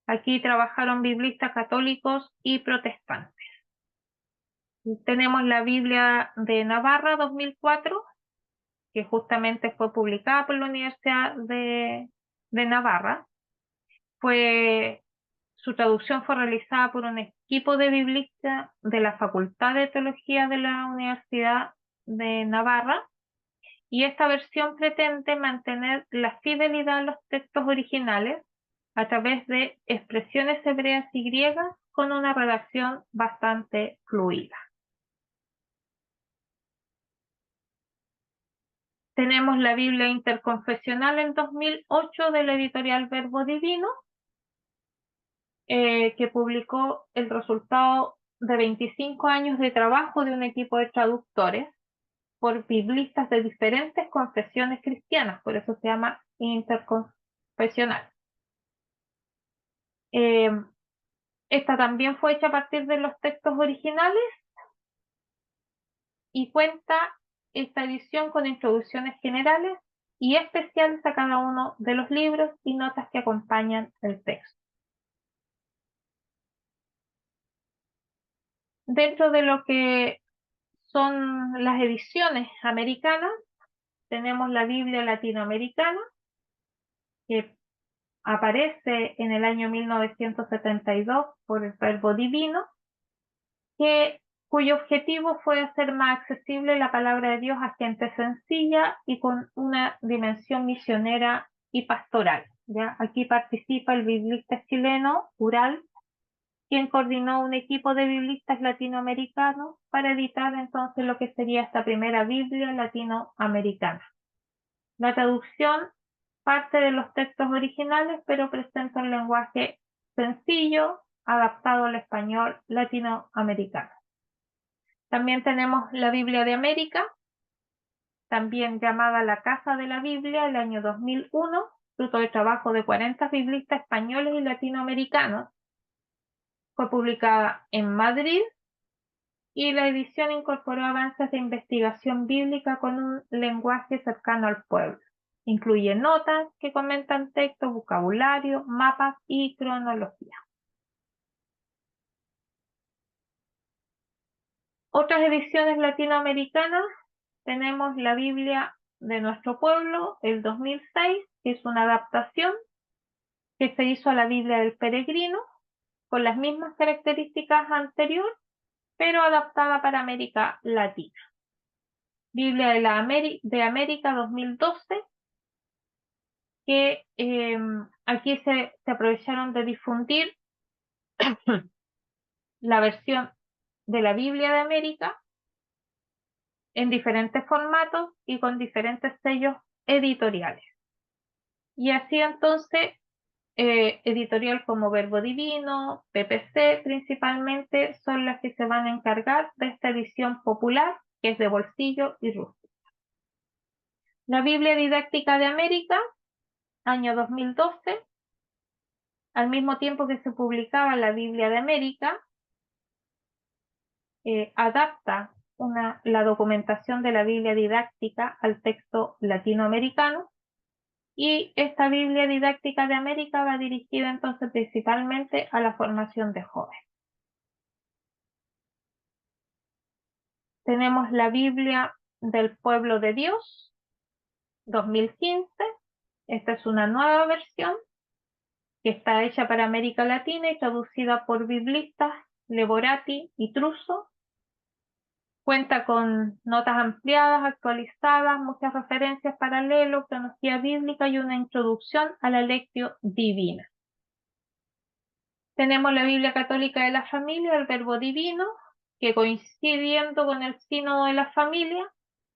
Aquí trabajaron biblistas católicos y protestantes. Tenemos la Biblia de Navarra 2004, que justamente fue publicada por la Universidad de Navarra. Su traducción fue realizada por un equipo de biblistas de la Facultad de Teología de la Universidad de Navarra, y esta versión pretende mantener la fidelidad a los textos originales a través de expresiones hebreas y griegas con una redacción bastante fluida. Tenemos la Biblia interconfesional en 2008 de la editorial Verbo Divino, que publicó el resultado de 25 años de trabajo de un equipo de traductores por biblistas de diferentes confesiones cristianas, por eso se llama interconfesional. Esta también fue hecha a partir de los textos originales y cuenta esta edición con introducciones generales y especiales a cada uno de los libros y notas que acompañan el texto. Dentro de lo que son las ediciones americanas, tenemos la Biblia latinoamericana, que aparece en el año 1972 por el Verbo Divino, cuyo objetivo fue hacer más accesible la palabra de Dios a gente sencilla y con una dimensión misionera y pastoral. ¿Ya? Aquí participa el biblista chileno Ural, quien coordinó un equipo de biblistas latinoamericanos para editar entonces lo que sería esta primera Biblia latinoamericana. La traducción parte de los textos originales, pero presenta un lenguaje sencillo, adaptado al español latinoamericano. También tenemos la Biblia de América, también llamada la Casa de la Biblia, el año 2001, fruto de trabajo de 40 biblistas españoles y latinoamericanos. Fue publicada en Madrid y la edición incorporó avances de investigación bíblica con un lenguaje cercano al pueblo. Incluye notas que comentan textos, vocabulario, mapas y cronología. Otras ediciones latinoamericanas, tenemos la Biblia de nuestro pueblo, el 2006, que es una adaptación que se hizo a la Biblia del Peregrino, con las mismas características anteriores, pero adaptada para América Latina. Biblia de América 2012, que aquí se aprovecharon de difundir la versión de la Biblia de América en diferentes formatos y con diferentes sellos editoriales. Y así entonces, editorial como Verbo Divino, PPC principalmente, son las que se van a encargar de esta edición popular, que es de bolsillo y rústica. La Biblia Didáctica de América, año 2012, al mismo tiempo que se publicaba la Biblia de América, adapta la documentación de la Biblia didáctica al texto latinoamericano, y esta Biblia didáctica de América va dirigida entonces principalmente a la formación de jóvenes. Tenemos la Biblia del Pueblo de Dios, 2015. Esta es una nueva versión que está hecha para América Latina y traducida por biblistas Leborati y Truso. Cuenta con notas ampliadas, actualizadas, muchas referencias paralelas, cronología bíblica y una introducción a la lectio divina. Tenemos la Biblia Católica de la Familia, el Verbo Divino, que coincidiendo con el Sínodo de la Familia,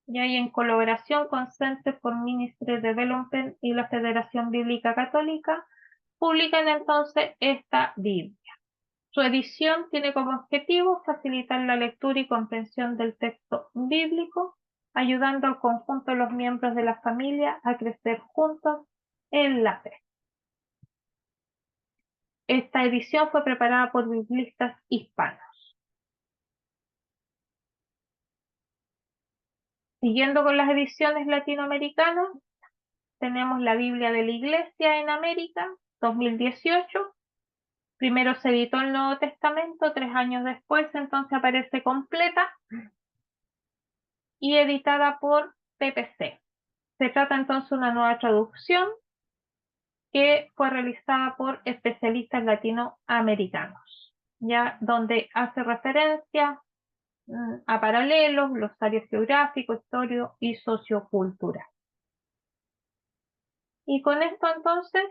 y hay en colaboración con Center for Ministry Development y la Federación Bíblica Católica, publican entonces esta Biblia. Su edición tiene como objetivo facilitar la lectura y comprensión del texto bíblico, ayudando al conjunto de los miembros de la familia a crecer juntos en la fe. Esta edición fue preparada por biblistas hispanos. Siguiendo con las ediciones latinoamericanas, tenemos la Biblia de la Iglesia en América, 2018. Primero se editó el Nuevo Testamento, 3 años después entonces aparece completa y editada por PPC. Se trata entonces de una nueva traducción que fue realizada por especialistas latinoamericanos, ya donde hace referencia a paralelos, glosario geográfico, histórico y sociocultural. Y con esto entonces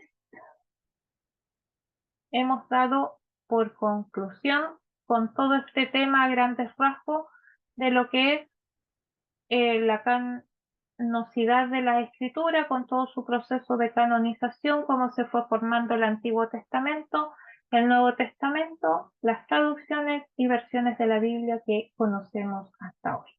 hemos dado por conclusión con todo este tema a grandes rasgos de lo que es la canosidad de la escritura, con todo su proceso de canonización, cómo se fue formando el Antiguo Testamento, el Nuevo Testamento, las traducciones y versiones de la Biblia que conocemos hasta hoy.